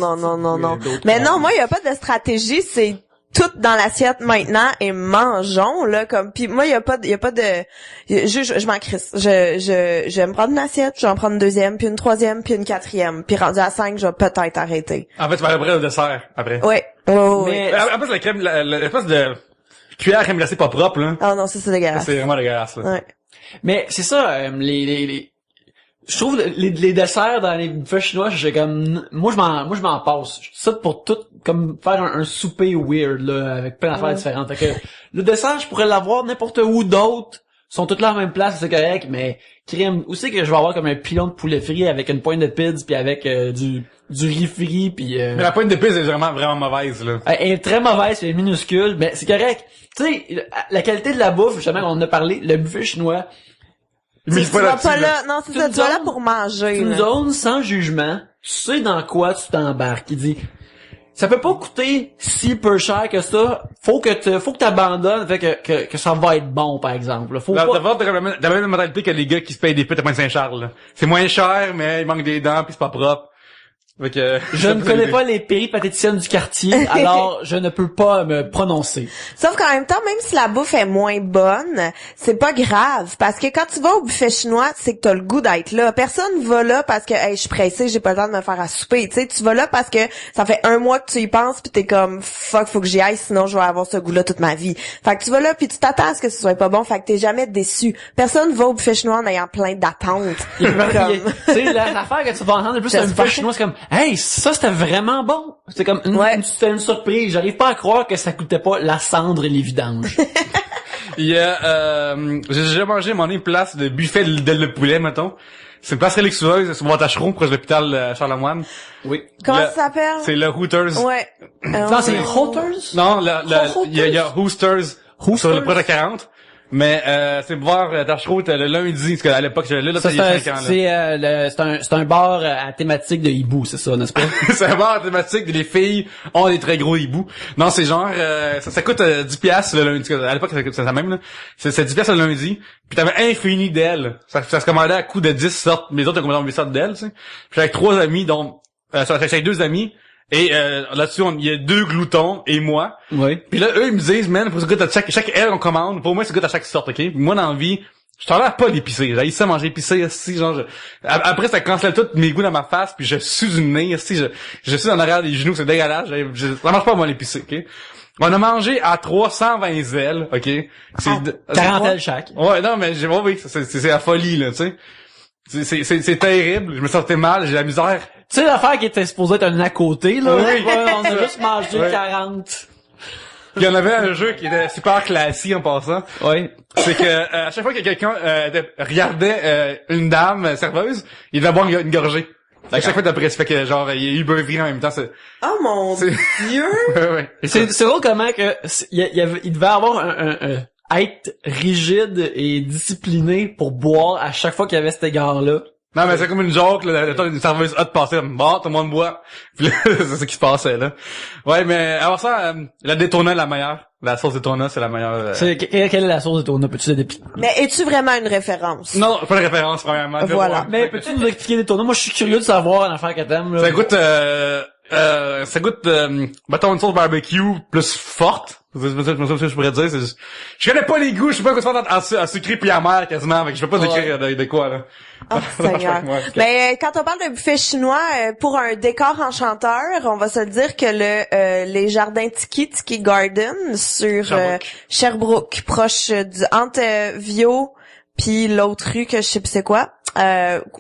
[SPEAKER 3] Mais non, moi, il y a pas de stratégie, c'est tout dans l'assiette maintenant et mangeons, là, comme, pis moi, il y a pas de, je m'en crisse. Je vais me prendre une assiette, je vais en prendre une deuxième, puis une troisième, puis une quatrième, puis rendu à 5, je vais peut-être arrêter.
[SPEAKER 2] En fait, tu vas aller au dessert, après.
[SPEAKER 3] Ouais.
[SPEAKER 1] Mais
[SPEAKER 2] En plus, la crème, l'espèce de cuillère crème glacée pas propre, là.
[SPEAKER 3] Ah non, c'est dégueulasse.
[SPEAKER 2] C'est vraiment dégueulasse, là.
[SPEAKER 3] Ouais.
[SPEAKER 1] Mais c'est ça, je trouve les desserts dans les buffets chinois, j'ai comme moi je m'en passe. Je dis ça pour tout comme faire un souper weird là avec plein d'affaires différentes. Fait que le dessert, je pourrais l'avoir n'importe où d'autres. Sont toutes là à la même place, c'est correct, mais crème, où c'est que je vais avoir comme un pilon de poulet frit avec une pointe de pizza puis avec du riz frit puis
[SPEAKER 2] Mais la pointe de pizza est vraiment mauvaise, là.
[SPEAKER 1] elle est très mauvaise, c'est minuscule, mais c'est correct. Tu sais, la qualité de la bouffe, justement, on en a parlé, le buffet chinois.
[SPEAKER 2] Mais
[SPEAKER 3] Tu vas pas là, non, c'est ça, tu vas là pour manger,
[SPEAKER 1] C'est une
[SPEAKER 3] là.
[SPEAKER 1] zone sans jugement. Tu sais dans quoi tu t'embarques. Il dit, ça peut pas coûter si peu cher que ça. Faut que t'abandonnes, fait que ça va être bon, par exemple. Faut pas...
[SPEAKER 2] T'as la même mentalité que les gars qui se payent des putes à Pointe-Saint-Charles, là. C'est moins cher, mais il manque des dents pis c'est pas propre. Fait que...
[SPEAKER 1] Je ne connais pas les péripatéticiennes du quartier, alors je ne peux pas me prononcer.
[SPEAKER 3] Sauf qu'en même temps, même si la bouffe est moins bonne, c'est pas grave. Parce que quand tu vas au buffet chinois, c'est que t'as le goût d'être là. Personne va là parce que, hey, je suis pressée, j'ai pas le temps de me faire à souper. Tu sais, tu vas là parce que ça fait 1 mois que tu y penses pis t'es comme, fuck, faut que j'y aille, sinon je vais avoir ce goût-là toute ma vie. Fait que tu vas là pis tu t'attends à ce que ce soit pas bon, fait que t'es jamais déçu. Personne va au buffet chinois en ayant plein d'attentes.
[SPEAKER 1] Tu sais, l'affaire que tu vas entendre le plus un buffet chinois, c'est comme, hey, ça c'était vraiment bon. C'est comme une surprise. J'arrive pas à croire que ça coûtait pas la cendre et les vidanges.
[SPEAKER 2] Il y a, j'ai déjà mangé une place de buffet de poulet, mettons. C'est une place religieuse, c'est sur Vacheron, proche de l'hôpital Charlemagne. Oui.
[SPEAKER 3] Comment ça s'appelle?
[SPEAKER 2] C'est le Hooters.
[SPEAKER 3] Ouais.
[SPEAKER 1] Non, c'est Hooters?
[SPEAKER 2] Non, il y a Hoosters sur le projet 40. Mais c'est voir Tachereau le lundi, parce qu'à l'époque j'allais là, il y a 5 ans.
[SPEAKER 1] C'est un bar à thématique de hibou, c'est ça, n'est-ce pas?
[SPEAKER 2] C'est un bar à thématique, les filles ont des très gros hiboux. Non, c'est genre ça coûte 10 piastres le lundi. À l'époque c'est ça même là. C'est 10 piastres le lundi. Puis t'avais infini d'ailes. Ça se commandait à coût de 10 sortes, mais les autres ont commandé 8 sortes d'ailes, tu sais. Puis avec 3 amis dont avec 2 amis. Et là-dessus, il y a 2 gloutons et moi.
[SPEAKER 1] Oui.
[SPEAKER 2] Puis là, eux, ils me disent, man, faut que ça goûte à chaque aile qu'on commande. Pour moi, ça goûte à chaque sorte, ok? Puis moi, dans la vie, je tolère pas l'épicé. J'ai ça manger épicé, aussi, genre, après, ça cancelle tous mes goûts dans ma face, puis je suis du nez, aussi, je suis en arrière des genoux, c'est dégueulasse. Ça marche pas, moi, l'épicé, ok? On a mangé à 320 ailes, ok? C'est
[SPEAKER 1] 40 ailes chaque.
[SPEAKER 2] Ouais, non, mais oui, c'est la folie, là, tu sais. C'est terrible, je me sentais mal, j'ai la misère.
[SPEAKER 1] Tu sais l'affaire qui était supposée être un à côté, là?
[SPEAKER 2] Oui.
[SPEAKER 1] Ouais, on a juste mangé 40.
[SPEAKER 2] Il y en avait un jeu qui était super classique en passant.
[SPEAKER 1] Oui.
[SPEAKER 2] C'est que à chaque fois que quelqu'un regardait une dame serveuse, il devait boire une gorgée. À chaque fois d'après, ça fait que genre il y a eu beurre en même temps.
[SPEAKER 3] Oh mon Dieu!
[SPEAKER 2] Ouais.
[SPEAKER 1] C'est drôle comment que il devait avoir être rigide et discipliné pour boire à chaque fois qu'il y avait cet égard-là.
[SPEAKER 2] Non, mais c'est comme une joke, là, une serveuse hot passait, bon, tout le monde boit. Puis là, c'est ce qui se passait, là. Ouais, mais, alors ça, la Daytona est la meilleure. La sauce Daytona, c'est la meilleure.
[SPEAKER 1] Quelle est la sauce Daytona? Peux-tu
[SPEAKER 3] Mais es-tu vraiment une référence?
[SPEAKER 2] Non, pas de référence, premièrement.
[SPEAKER 3] Voilà.
[SPEAKER 1] Mais peux-tu nous expliquer Daytona? Moi, je suis curieux de savoir l'affaire que t'aimes, là.
[SPEAKER 2] Ça goûte, mettons une sauce barbecue plus forte. C'est ce que je pourrais dire. Je connais pas les goûts, je sais pas quoi se faire à sucré puis amer quasiment, fait que je peux pas décrire de quoi, là.
[SPEAKER 3] Oh, Seigneur.
[SPEAKER 2] Ouais,
[SPEAKER 3] Mais quand on parle de buffet chinois, pour un décor enchanteur, on va se dire que les jardins Tiki Garden sur Sherbrooke, proche du entre Vio puis l'autre rue que je sais plus c'est quoi.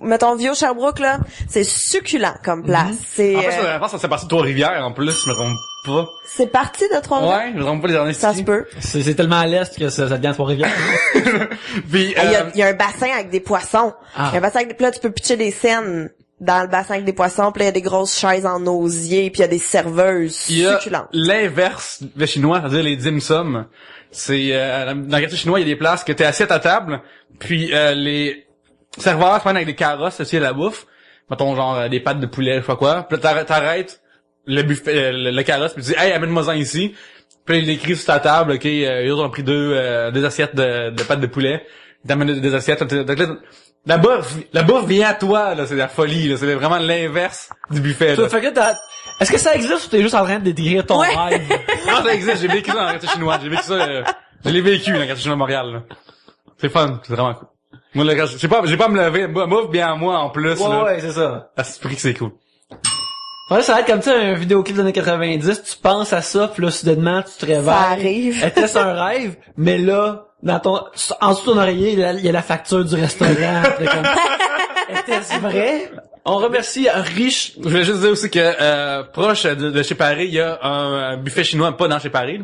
[SPEAKER 3] Mettons Vio Sherbrooke là, c'est succulent comme place. C'est
[SPEAKER 2] En fait, je pense que c'est parti de Trois-Rivières en plus, je me trompe pas.
[SPEAKER 3] c'est parti de Trois-Rivières.
[SPEAKER 2] Ouais, je me trompe pas les jardins
[SPEAKER 3] Ça se
[SPEAKER 2] Tiki.
[SPEAKER 3] peut.
[SPEAKER 1] C'est tellement à l'est que ça devient Trois-Rivières.
[SPEAKER 2] Puis
[SPEAKER 3] Il y a un bassin avec des poissons.
[SPEAKER 1] Ah.
[SPEAKER 3] Il y a un bassin avec là tu peux pitcher des scènes dans le bassin avec des poissons, puis là, il y a des grosses chaises en osier, puis il y a des serveuses
[SPEAKER 2] il y a
[SPEAKER 3] succulentes.
[SPEAKER 2] l'inverse des chinois, c'est-à-dire les dim sum. C'est dans le quartier chinois, il y a des places que t'es assis à ta table, puis les serveurs se prennent avec des carrosses aussi à la bouffe, mettons genre des pâtes de poulet, je sais pas quoi. Puis là t'arrêtes le buffet, le carrosse, puis tu dis hey amène-moi-en ici. Puis là, il écrit sur ta table, ok, ils ont pris deux assiettes de pâtes de poulet, ils t'amènent des assiettes. Donc là, la bouffe vient à toi, là, c'est la folie, là, c'est vraiment l'inverse du buffet, là.
[SPEAKER 1] Fait que est-ce que ça existe ou t'es juste en train de décrire ton
[SPEAKER 3] Ouais.
[SPEAKER 1] rêve?
[SPEAKER 2] Non, ça existe, j'ai vécu ça dans le quartier chinois, je l'ai vécu dans le quartier chinois de Montréal, là. C'est fun, c'est vraiment cool. Moi, le reste, j'ai pas à me lever, bouffe bien à moi, en plus, là.
[SPEAKER 1] Ouais, c'est ça.
[SPEAKER 2] À ce prix que c'est cool.
[SPEAKER 1] Ouais, ça va être comme ça, un vidéoclip des années 90, tu penses à ça, puis là, soudainement, tu te réveilles.
[SPEAKER 3] Ça arrive.
[SPEAKER 1] Était-ce un rêve? Mais là, en dessous de ton oreiller, il y a la facture du restaurant. T'es comme, était-ce vrai? On remercie Rich.
[SPEAKER 2] Je voulais juste dire aussi que proche de chez Paris, il y a un buffet chinois, pas dans chez Paris.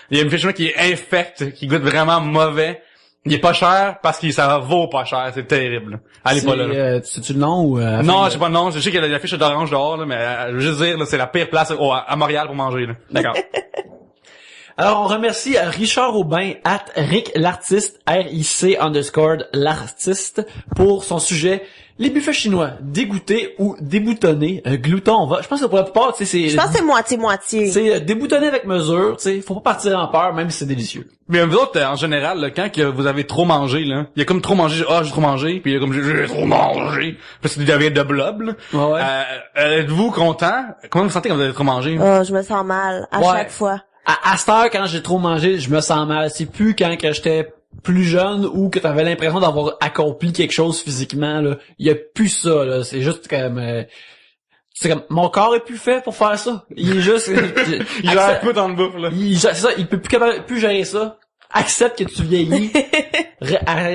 [SPEAKER 2] Il y a un buffet chinois qui est infect, qui goûte vraiment mauvais. Il est pas cher parce que ça vaut pas cher, c'est terrible. Allez pas là.
[SPEAKER 1] Sais-tu le nom ou...
[SPEAKER 2] Non, je sais pas le nom. Je sais qu'il y a l'affiche d'orange dehors, là, mais je veux juste dire, là, c'est la pire place à Montréal pour manger. Là. D'accord.
[SPEAKER 1] Alors, on remercie Richard Aubin, @Rick l'artiste, RIC_l'artiste, pour son sujet. Les buffets chinois, dégoûtés ou déboutonnés, glouton, je pense que pour la plupart, tu sais, c'est...
[SPEAKER 3] Je pense que c'est moitié-moitié.
[SPEAKER 1] C'est déboutonné avec mesure, tu sais, faut pas partir en peur, même si c'est délicieux.
[SPEAKER 2] Mais vous autres, en général, là, quand que vous avez trop mangé, là, il y a comme trop mangé, j'ai trop mangé, puis il y a comme j'ai trop mangé, parce que vous avez de blob, là.
[SPEAKER 1] Ouais.
[SPEAKER 2] Êtes-vous content? Comment vous sentez quand vous avez trop mangé?
[SPEAKER 3] Oh, je me sens mal à chaque fois.
[SPEAKER 1] À cette heure, quand j'ai trop mangé, je me sens mal. C'est plus quand que j'étais plus jeune ou que t'avais l'impression d'avoir accompli quelque chose physiquement, là. Il y a plus ça, là. C'est juste comme... c'est comme, mon corps est plus fait pour faire ça. Il est juste...
[SPEAKER 2] Il a un peu dans le bouffe, là.
[SPEAKER 1] C'est ça, il peut plus gérer ça. Accepte que tu vieillis.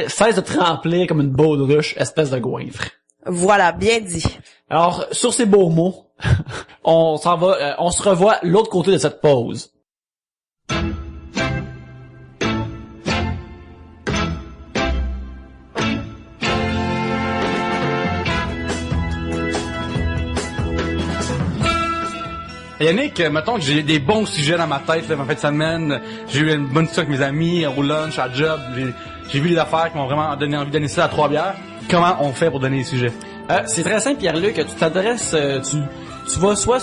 [SPEAKER 1] Cesse de te remplir comme une baudruche, espèce de goinfre.
[SPEAKER 3] Voilà, bien dit.
[SPEAKER 1] Alors, sur ces beaux mots, on s'en va, on se revoit l'autre côté de cette pause.
[SPEAKER 2] Yannick, mettons que j'ai des bons sujets dans ma tête, là, en fin de semaine. J'ai eu une bonne discussion avec mes amis, au lunch, à job. J'ai vu des affaires qui m'ont vraiment donné envie de donner ça à Trois-Bières. Comment on fait pour donner les sujets?
[SPEAKER 1] C'est très simple, Pierre-Luc. Tu t'adresses, tu vas soit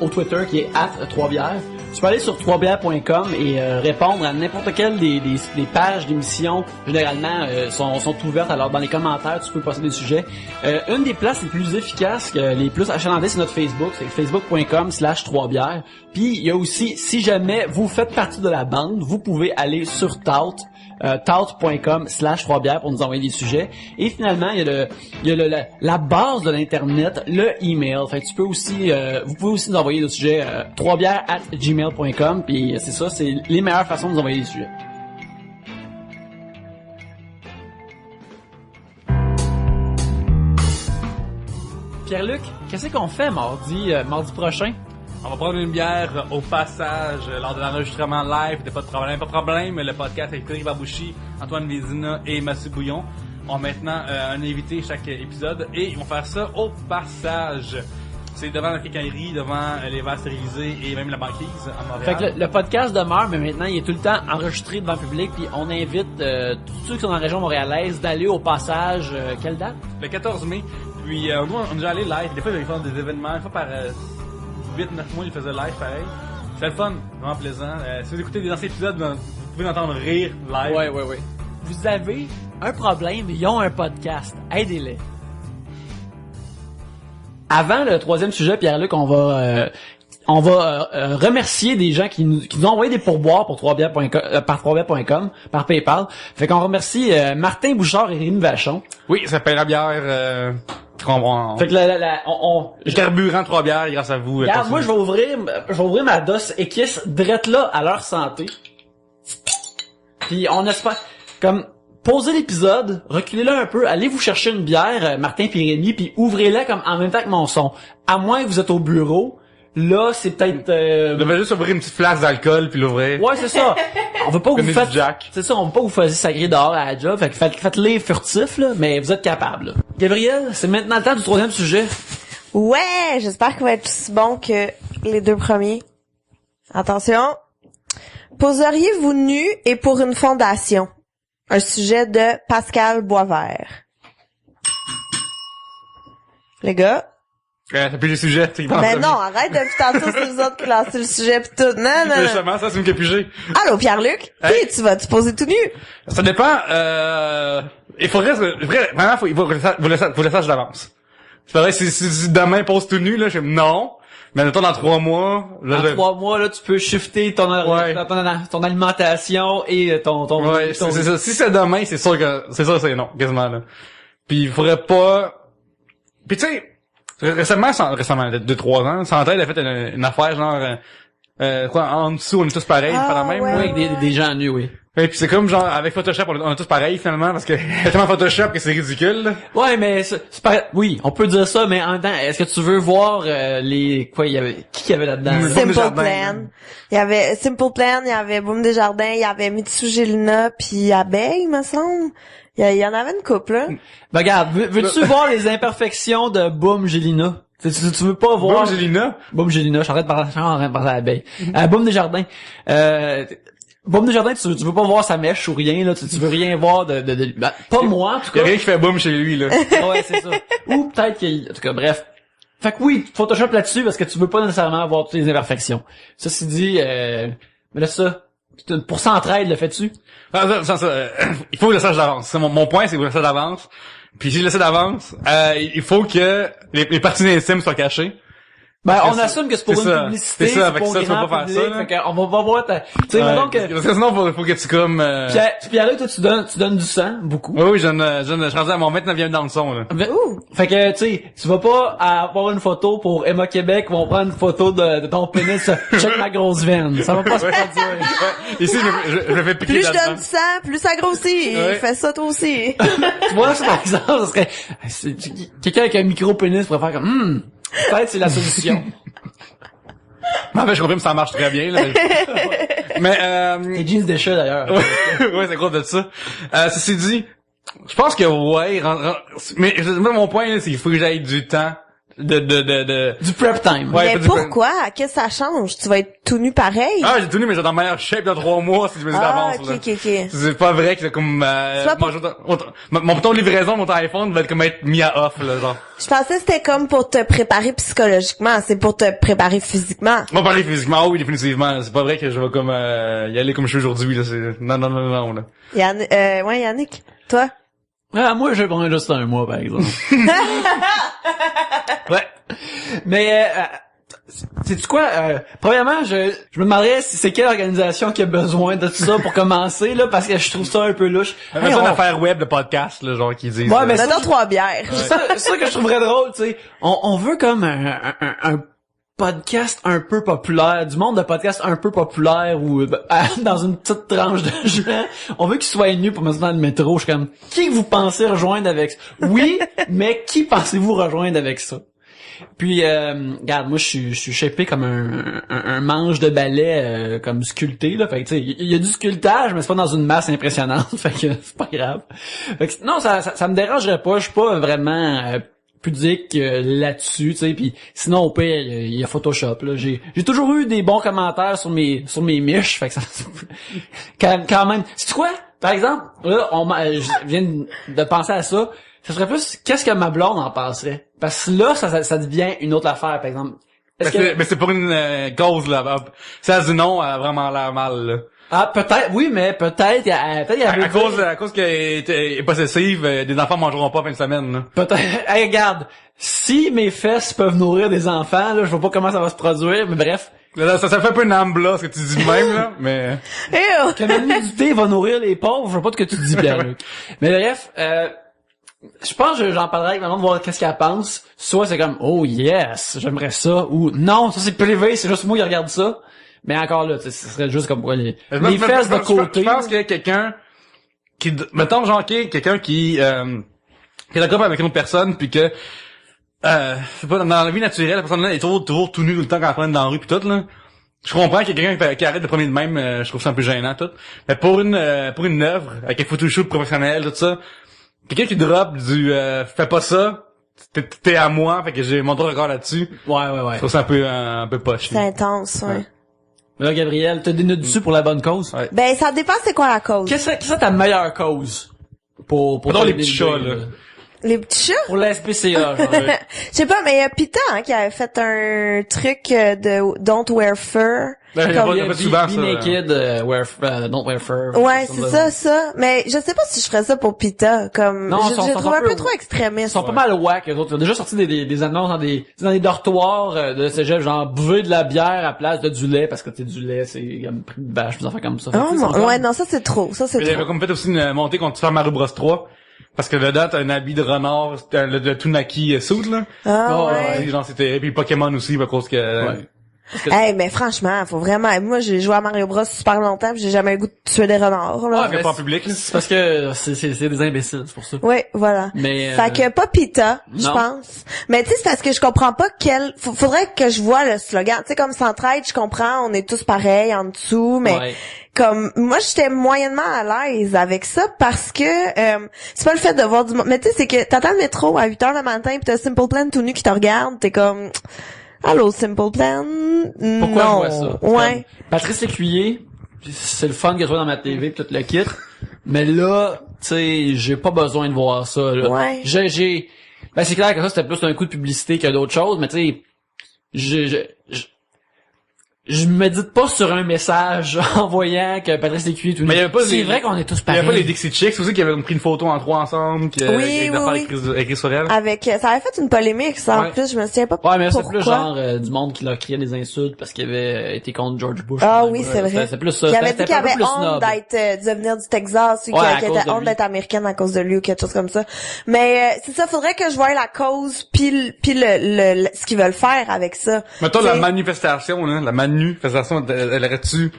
[SPEAKER 1] au Twitter qui est @3bières. Tu peux aller sur 3bières.com et répondre à n'importe quelle des pages d'émissions. Généralement, sont ouvertes. Alors, dans les commentaires, tu peux passer des sujets. Une des places les plus efficaces, les plus achalandées, c'est notre Facebook. C'est facebook.com/3bières. Puis, il y a aussi, si jamais vous faites partie de la bande, vous pouvez aller sur Tout. tout.com/3bières pour nous envoyer des sujets. Et finalement, il y a la base de l'internet, le email. Fait que tu peux aussi, vous pouvez aussi nous envoyer des sujets 3bières@gmail.com. Puis c'est ça, c'est les meilleures façons de nous envoyer des sujets. Pierre-Luc, qu'est-ce qu'on fait mardi prochain?
[SPEAKER 2] On va prendre une bière au passage lors de l'enregistrement live. Pas de problème. Le podcast avec Frédéric Barbouchi, Antoine Vézina et Mathieu Bouillon ont maintenant un invité chaque épisode et ils vont faire ça au passage. C'est devant la quincaillerie, devant les verres stérilisés et même la banquise à Montréal.
[SPEAKER 1] Fait que le podcast demeure, mais maintenant il est tout le temps enregistré devant le public. Puis on invite tous ceux qui sont dans la région montréalaise d'aller au passage. Quelle date?
[SPEAKER 2] Le 14 mai. Puis nous on est déjà allé live. Des fois ils font des événements. Une fois par 8-9 mois, ils faisaient live pareil. C'est le fun, vraiment plaisant. Si vous écoutez des anciens épisodes, vous pouvez entendre rire live.
[SPEAKER 1] Ouais. Vous avez un problème, ils ont un podcast. Aidez-les. Avant le troisième sujet, Pierre-Luc, on on va remercier des gens qui nous ont envoyé des pourboires pour par 3bières.com, par PayPal. Fait qu'on remercie Martin Bouchard et Rémi Vachon.
[SPEAKER 2] Oui, ça paye la bière.
[SPEAKER 1] Fait que
[SPEAKER 2] le carburant 3 bières grâce à vous.
[SPEAKER 1] Regarde, moi je vais ouvrir ma Dos Equis drette là à leur santé. Puis on espère comme posez l'épisode, reculez-le un peu, allez vous chercher une bière, Martin puis Rémi, puis ouvrez-la comme en même temps que mon son. À moins que vous êtes au bureau, là c'est peut-être.
[SPEAKER 2] Vous devez juste ouvrir une petite flasque d'alcool puis l'ouvrir.
[SPEAKER 1] Ouais, c'est ça. On veut pas que vous
[SPEAKER 2] fassiez
[SPEAKER 1] Jack. C'est ça, on veut pas que vous fassiez sacrer dehors à la job. Fait que faites-les furtifs là, mais vous êtes capables. Là. Gabriel, c'est maintenant le temps du 3e sujet.
[SPEAKER 3] Ouais, j'espère qu'il va être aussi bon que les 2 premiers. Attention. Poseriez-vous nu et pour une fondation? Un sujet de Pascal Boisvert. Les gars.
[SPEAKER 2] T'as plus les sujets, c'est
[SPEAKER 3] Ben non, arrête depuis tantôt, c'est vous autres qui lancez le sujet pis tout. Non.
[SPEAKER 2] Justement, ça, c'est une qui a pigé.
[SPEAKER 3] Allô, Pierre-Luc?
[SPEAKER 2] Hey.
[SPEAKER 3] Puis, tu vas te poser tout nu?
[SPEAKER 2] Ça dépend, il faudrait, vraiment, faut le sache d'avance. C'est pareil, si demain pose tout nu, là, non. Mais mettons dans 3 mois, là,
[SPEAKER 1] dans 3 mois, là, tu peux shifter ton alimentation et ton
[SPEAKER 2] ouais, c'est ça. Si c'est demain, c'est sûr c'est non, quasiment, là. Puis il faudrait pas, puis tu sais, récemment, 2-3 ans, Centraide a fait une affaire genre, quoi, en dessous, on est tous pareils, pas la même,
[SPEAKER 3] ouais,
[SPEAKER 1] avec des gens nus, oui.
[SPEAKER 2] Et puis c'est comme genre avec Photoshop on est tous pareils finalement parce que y a tellement Photoshop que c'est ridicule. Là.
[SPEAKER 1] Ouais, mais c'est pareil. Oui, on peut dire ça, mais en même temps, est-ce que tu veux voir il y avait qui y avait là-dedans?
[SPEAKER 3] Simple Plan. Il y avait Simple Plan, il y avait Boom Desjardins, il y avait Mitsugelina puis Abeille, me semble. Il y en avait une couple là.
[SPEAKER 1] Ben regarde, veux-tu voir les imperfections de Boom Gélina? Tu veux pas voir Boom Gélina, je suis en train de parler à Abeille. Boom Desjardins. Boom Desjardins, tu veux pas voir sa mèche ou rien, là, tu veux rien voir ben, pas moi, en tout cas.
[SPEAKER 2] Il y a rien qui fait boom chez lui, là.
[SPEAKER 1] Ouais, c'est ça. Ou peut-être en tout cas, bref. Fait que oui, Photoshop là-dessus, parce que tu veux pas nécessairement avoir toutes les imperfections. Ceci dit, mais là, ça, pour Centraide, le fais-tu?
[SPEAKER 2] Il faut que je le sache d'avance. Mon point, c'est que je le sache d'avance. Puis si je le sais d'avance, il faut que les parties intimes soient cachées.
[SPEAKER 1] Ben, on assume que c'est pour une publicité, c'est pour un grand public, fait qu'on va pas voir ta, tu sais, mettons que...
[SPEAKER 2] Parce que sinon, faut que tu comme,
[SPEAKER 1] Pierre-Luc, toi, tu donnes du sang, beaucoup.
[SPEAKER 2] Oui, je suis rendu à mon 29e dans le son, là.
[SPEAKER 1] Fait que, tu sais, tu vas pas avoir une photo pour Emma Québec, ils vont prendre une photo de ton pénis, check ma grosse veine. Ça va pas se produire.
[SPEAKER 2] Ici, je me fais piquer
[SPEAKER 3] plus je donne du sang, plus ça grossit. Fais ça toi aussi.
[SPEAKER 1] Tu vois, ça, par exemple, ça serait, quelqu'un avec un micro-pénis pourrait faire comme, peut-être c'est la solution.
[SPEAKER 2] En fait, je comprends que ça marche très bien, là. Mais
[SPEAKER 1] tes jeans de chat, d'ailleurs.
[SPEAKER 2] Ouais, c'est gros de ça. Ceci dit, je pense que ouais, mais mon point, là, c'est qu'il faut que j'aille du temps
[SPEAKER 1] du prep time.
[SPEAKER 3] Ouais, mais pourquoi? Qu'est-ce que ça change? Tu vas être tout nu pareil?
[SPEAKER 2] Ah, j'ai tout nu, mais j'ai dans meilleure shape dans 3 mois si je me dis d'avance.
[SPEAKER 3] Ok.
[SPEAKER 2] C'est pas vrai que c'est comme mon bouton de livraison de mon iPhone va être mis à off, là, genre.
[SPEAKER 3] Je pensais que c'était comme pour te préparer psychologiquement, c'est pour te préparer physiquement.
[SPEAKER 2] Moi, préparer physiquement, oui, définitivement. C'est pas vrai que je vais comme y aller comme je suis aujourd'hui, là. Non, là.
[SPEAKER 3] Yannick, toi?
[SPEAKER 1] Ah, moi, je prends juste 1 mois, par exemple. Ouais. Mais, sais-tu quoi? Premièrement, je me demanderais si c'est quelle organisation qui a besoin de tout ça pour commencer, là, parce que je trouve ça un peu louche.
[SPEAKER 2] C'est une affaire web de podcast, là, genre, qui disent.
[SPEAKER 1] Ouais, mais
[SPEAKER 3] dans 3 bières.
[SPEAKER 1] C'est ça que je trouverais drôle, tu sais. On veut comme un podcast un peu populaire, du monde de podcast un peu populaire ou dans une petite tranche de gens. On veut qu'ils soient nus pour mettre dans le métro. Je suis comme, qui vous pensez rejoindre avec ça? Oui, mais qui pensez-vous rejoindre avec ça? Puis, regarde, moi, je suis shapé comme un manche de balai comme sculpté, là. Fait que, tu sais, il y a du sculptage, mais c'est pas dans une masse impressionnante. Fait que c'est pas grave. Fait que, non, ça me dérangerait pas. Je suis pas vraiment pudique là-dessus, tu sais, puis sinon au pire il y a Photoshop là. J'ai toujours eu des bons commentaires sur mes miches, fait que ça quand même. C'est quoi? Par exemple, là je viens de penser à ça. Ça serait plus qu'est-ce que ma blonde en penserait? Parce que là ça devient une autre affaire, par exemple.
[SPEAKER 2] Mais c'est pour une cause là. Si elle dit non, elle a vraiment l'air mal là.
[SPEAKER 1] Ah, peut-être, oui, mais peut-être, il y avait...
[SPEAKER 2] À cause qu'elle est possessive, des enfants mangeront pas fin de semaine, là.
[SPEAKER 1] Peut-être, hey, regarde, si mes fesses peuvent nourrir des enfants, là, je vois pas comment ça va se produire, mais bref.
[SPEAKER 2] Là, ça fait un peu Nambla, ce que tu dis de même, là, mais...
[SPEAKER 3] Ew.
[SPEAKER 1] Que la nudité va nourrir les pauvres, je vois pas ce que tu dis, Pierre-Luc. Mais bref, je pense que j'en parlerai avec maman de voir qu'est-ce qu'elle pense. Soit c'est comme, oh yes, j'aimerais ça, ou non, ça c'est privé, c'est juste moi qui regarde ça. Mais encore là, ce serait juste comme quoi les fesses de côté.
[SPEAKER 2] Je pense qu'il y a quelqu'un qui, mettons, genre, quelqu'un qui est d'accord avec une autre personne, puis que, je sais pas, dans la vie naturelle, la personne là est toujours tout nu tout le temps quand elle prend dans la rue pis tout, là. Je comprends qu'il y a quelqu'un qui arrête de prendre de même, je trouve ça un peu gênant, tout. Mais pour une œuvre, avec un photoshoot professionnel, tout ça, quelqu'un qui drop du, fais pas ça, t'es à moi, fait que j'ai mon droit de regard là-dessus.
[SPEAKER 1] Ouais.
[SPEAKER 2] Je trouve ça un peu poche.
[SPEAKER 3] C'est intense, ouais.
[SPEAKER 1] Là, Gabriel, t'as des nœuds dessus pour la bonne cause?
[SPEAKER 2] Ouais.
[SPEAKER 3] Ben, ça dépend c'est quoi la cause.
[SPEAKER 1] Qu'est-ce que ta meilleure cause? Pour
[SPEAKER 2] Mettons les petits chats, là.
[SPEAKER 3] Les petits chats?
[SPEAKER 1] Pour la SPCA, genre.
[SPEAKER 3] Je sais pas, mais il y a Pita, hein, qui avait fait un truc de Don't Wear Fur.
[SPEAKER 2] Ben, il y a pas souvent,
[SPEAKER 1] Be
[SPEAKER 2] ça.
[SPEAKER 1] naked, don't wear fur.
[SPEAKER 3] Ouais, c'est ça. Mais je sais pas si je ferais ça pour Pita, comme,
[SPEAKER 1] Non,
[SPEAKER 3] je trouve un peu trop extrémiste.
[SPEAKER 1] Ils sont pas mal wack, eux autres. Ils ont déjà sorti des annonces dans des dortoirs de cégep, genre, buvez de la bière à place de du lait, parce que du lait, c'est comme pris de bâche, des affaires comme ça.
[SPEAKER 3] Oh, ouais, non, ça c'est trop. Ça c'est
[SPEAKER 2] Il y avait
[SPEAKER 3] trop.
[SPEAKER 2] comme fait aussi une montée contre Super Mario Bros 3. Parce que dedans, t'as un habit de renard, le Toonaki suit, là.
[SPEAKER 3] Ah, ouais.
[SPEAKER 2] Genre, c'était, puis Pokémon aussi, à cause que...
[SPEAKER 1] Ouais.
[SPEAKER 3] Hey, mais franchement, faut vraiment, moi j'ai joué à Mario Bros super longtemps, pis j'ai jamais eu le goût de tuer des renards, là.
[SPEAKER 2] Ouais, mais pas en public, là.
[SPEAKER 1] C'est parce que c'est des imbéciles, c'est pour ça.
[SPEAKER 3] Ouais, voilà.
[SPEAKER 1] Mais,
[SPEAKER 3] fait que pas Pita, je
[SPEAKER 1] non.
[SPEAKER 3] pense. Mais tu sais, c'est parce que je comprends pas faudrait que je vois le slogan. Tu sais, comme Centraide, je comprends, on est tous pareils en dessous, mais
[SPEAKER 1] Ouais.
[SPEAKER 3] comme, moi j'étais moyennement à l'aise avec ça parce que, c'est pas le fait de voir du monde. Mais tu sais, c'est que t'attends le métro à 8h le matin pis t'as Simple Plan tout nu qui te regarde, t'es comme, allô Simple Plan?
[SPEAKER 1] Pourquoi
[SPEAKER 3] non.
[SPEAKER 1] je vois ça?
[SPEAKER 3] Ouais.
[SPEAKER 1] Comme Patrice Lécuyer, c'est le fun que je vois dans ma TV pis tout le kit. Mais là, tu sais, j'ai pas besoin de voir ça, là.
[SPEAKER 3] Ouais.
[SPEAKER 1] Ben c'est clair que ça c'était plus un coup de publicité que d'autres choses, mais tu sais, je médite pas sur un message en voyant que Patrice Lécuyer tout nu.
[SPEAKER 2] Mais il y avait pas
[SPEAKER 1] C'est vrai qu'on est tous
[SPEAKER 2] Il y
[SPEAKER 1] pareils.
[SPEAKER 2] avait pas les Dixie Chicks aussi qui avaient pris une photo en 3 ensemble, qui
[SPEAKER 3] Oui, oui.
[SPEAKER 2] écrit sur elle.
[SPEAKER 3] Avec, ça avait fait une polémique, ça, en
[SPEAKER 1] Ouais.
[SPEAKER 3] plus, je me souviens pas
[SPEAKER 1] Ouais, mais c'est
[SPEAKER 3] pourquoi.
[SPEAKER 1] plus genre du monde qui leur criait des insultes parce qu'il avait été contre George Bush.
[SPEAKER 3] Ah
[SPEAKER 1] Ouais,
[SPEAKER 3] oui, c'est vrai.
[SPEAKER 1] C'est plus ça.
[SPEAKER 3] Il avait
[SPEAKER 1] C'était
[SPEAKER 3] dit qu'il
[SPEAKER 1] un peu
[SPEAKER 3] avait
[SPEAKER 1] plus
[SPEAKER 3] honte
[SPEAKER 1] snob.
[SPEAKER 3] d'être, de venir du Texas, ou
[SPEAKER 1] Ouais, à
[SPEAKER 3] qu'il
[SPEAKER 1] cause
[SPEAKER 3] était
[SPEAKER 1] de
[SPEAKER 3] honte
[SPEAKER 1] lui.
[SPEAKER 3] d'être américaine à cause de lui, ou quelque chose comme ça. Mais, c'est ça, faudrait que je voie la cause, pis le ce qu'ils veulent faire avec ça.
[SPEAKER 2] Mettons la
[SPEAKER 3] T'sais-
[SPEAKER 2] manifestation, là, la manifestation, elle aurait-tu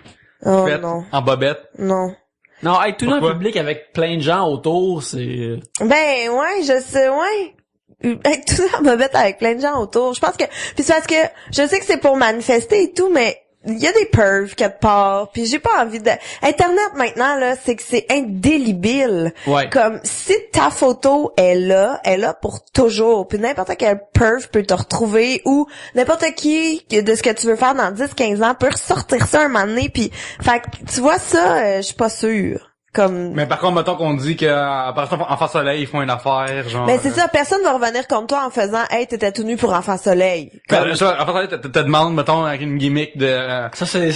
[SPEAKER 3] Oh
[SPEAKER 2] faite
[SPEAKER 3] non,
[SPEAKER 2] en bobette?
[SPEAKER 3] non.
[SPEAKER 1] Non, être tout dans le
[SPEAKER 2] Pourquoi?
[SPEAKER 1] public avec plein de gens autour, c'est...
[SPEAKER 3] Ben, ouais, je sais, ouais. Avec tout ça en bobette avec plein de gens autour. Je pense que, puis c'est parce que, je sais que c'est pour manifester et tout, mais il y a des pervs quelque part, puis j'ai pas envie de... Internet maintenant, là, c'est que c'est indélébile.
[SPEAKER 1] Ouais.
[SPEAKER 3] Comme, si ta photo est là pour toujours, puis n'importe quel perv peut te retrouver, ou n'importe qui, de ce que tu veux faire dans 10-15 ans, peut ressortir ça un moment donné, puis, fait que, tu vois ça, je suis pas sûre. Comme...
[SPEAKER 2] Mais par contre, mettons qu'on dit que, par exemple, Enfant Soleil, ils font une affaire, genre...
[SPEAKER 3] Mais c'est ça, personne va revenir contre toi en faisant « Hey, t'étais tout nu pour Enfant Soleil ».
[SPEAKER 2] Enfant Soleil, te demande, mettons, avec une gimmick de
[SPEAKER 1] Ça, c'est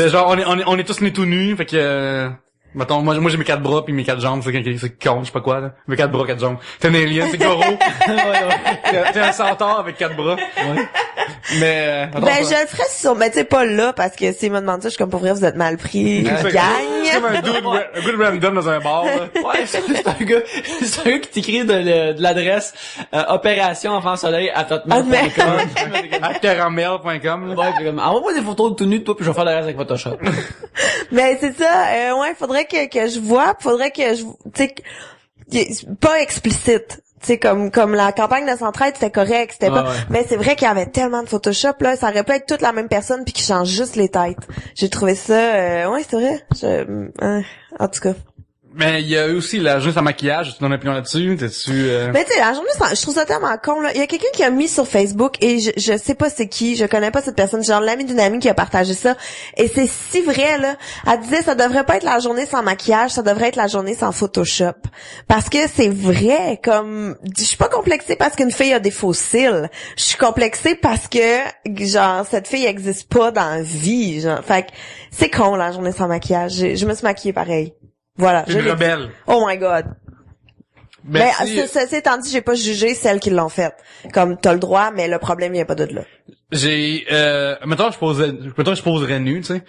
[SPEAKER 2] genre, on est tous nés tout nus, fait que... Mettons, moi j'ai mes 4 bras pis mes 4 jambes, c'est con, je sais pas quoi, là. Mes 4 bras, 4 jambes. T'es un alien, c'est Goro. T'es un centaure avec 4 bras. Ouais. Mais,
[SPEAKER 3] Ben, je le ferais sur, mais tu sais, pas là, parce que s'il me demande ça, je suis comme, pour vrai, vous êtes mal pris,
[SPEAKER 2] c'est
[SPEAKER 3] gang.
[SPEAKER 2] comme un dude random dans un bar, là.
[SPEAKER 1] Ouais, c'est un gars qui t'écrit de l'adresse opération enfant soleil à hotmail.com.
[SPEAKER 2] À caramel.com, là.
[SPEAKER 1] Ouais, puis comme, envoie-moi des photos de tout nu de toi puis je vais faire le reste avec Photoshop.
[SPEAKER 3] Mais c'est ça, ouais, faudrait que je vois, faudrait que je, tu sais, pas explicite. Tu sais, comme la campagne de Centraide, c'était correct, c'était pas...
[SPEAKER 1] Ouais.
[SPEAKER 3] Mais c'est vrai qu'il y avait tellement de Photoshop, là, ça aurait pu être toute la même personne puis qui change juste les têtes. J'ai trouvé ça, ouais, c'est vrai. En tout cas.
[SPEAKER 2] Mais il y a eu aussi la journée sans maquillage, tu donnes une opinion là-dessus,
[SPEAKER 3] Mais tu sais, la journée sans, je trouve ça tellement con, là. Il y a quelqu'un qui a mis sur Facebook, et je sais pas c'est qui, je connais pas cette personne, genre l'ami d'une amie qui a partagé ça, et c'est si vrai, là. Elle disait, ça devrait pas être la journée sans maquillage, ça devrait être la journée sans Photoshop. Parce que c'est vrai, comme, je suis pas complexée parce qu'une fille a des faux cils. Je suis complexée parce que, genre, cette fille existe pas dans la vie, genre. Fait que, c'est con, la journée sans maquillage. Je me suis maquillée pareil. Voilà.
[SPEAKER 2] Une rebelle.
[SPEAKER 3] Oh my god. Mais ceci étant dit, j'ai pas jugé celles qui l'ont fait. Comme t'as le droit, mais le problème vient pas de là.
[SPEAKER 2] Mettons je poserais nu, tu sais.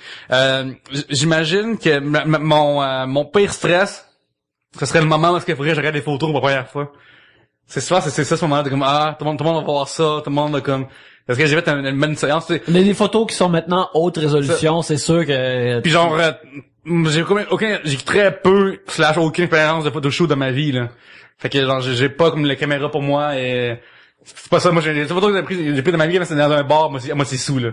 [SPEAKER 2] J'imagine que mon pire stress, ce serait le moment où est-ce qu'il faudrait que je regarde des photos pour la première fois. C'est ça ce moment-là, de comme, tout le monde va voir ça, tout le monde va comme, parce que j'ai fait une bonne séance, tu sais.
[SPEAKER 1] Les photos qui sont maintenant haute résolution, c'est sûr que...
[SPEAKER 2] Puis genre, j'ai très peu, / aucune expérience de photoshoot dans ma vie, là. Fait que genre, j'ai pas comme la caméra pour moi et c'est pas ça. Moi, les photos que j'ai pris dans ma vie, c'est dans un bar, moi c'est sous, là.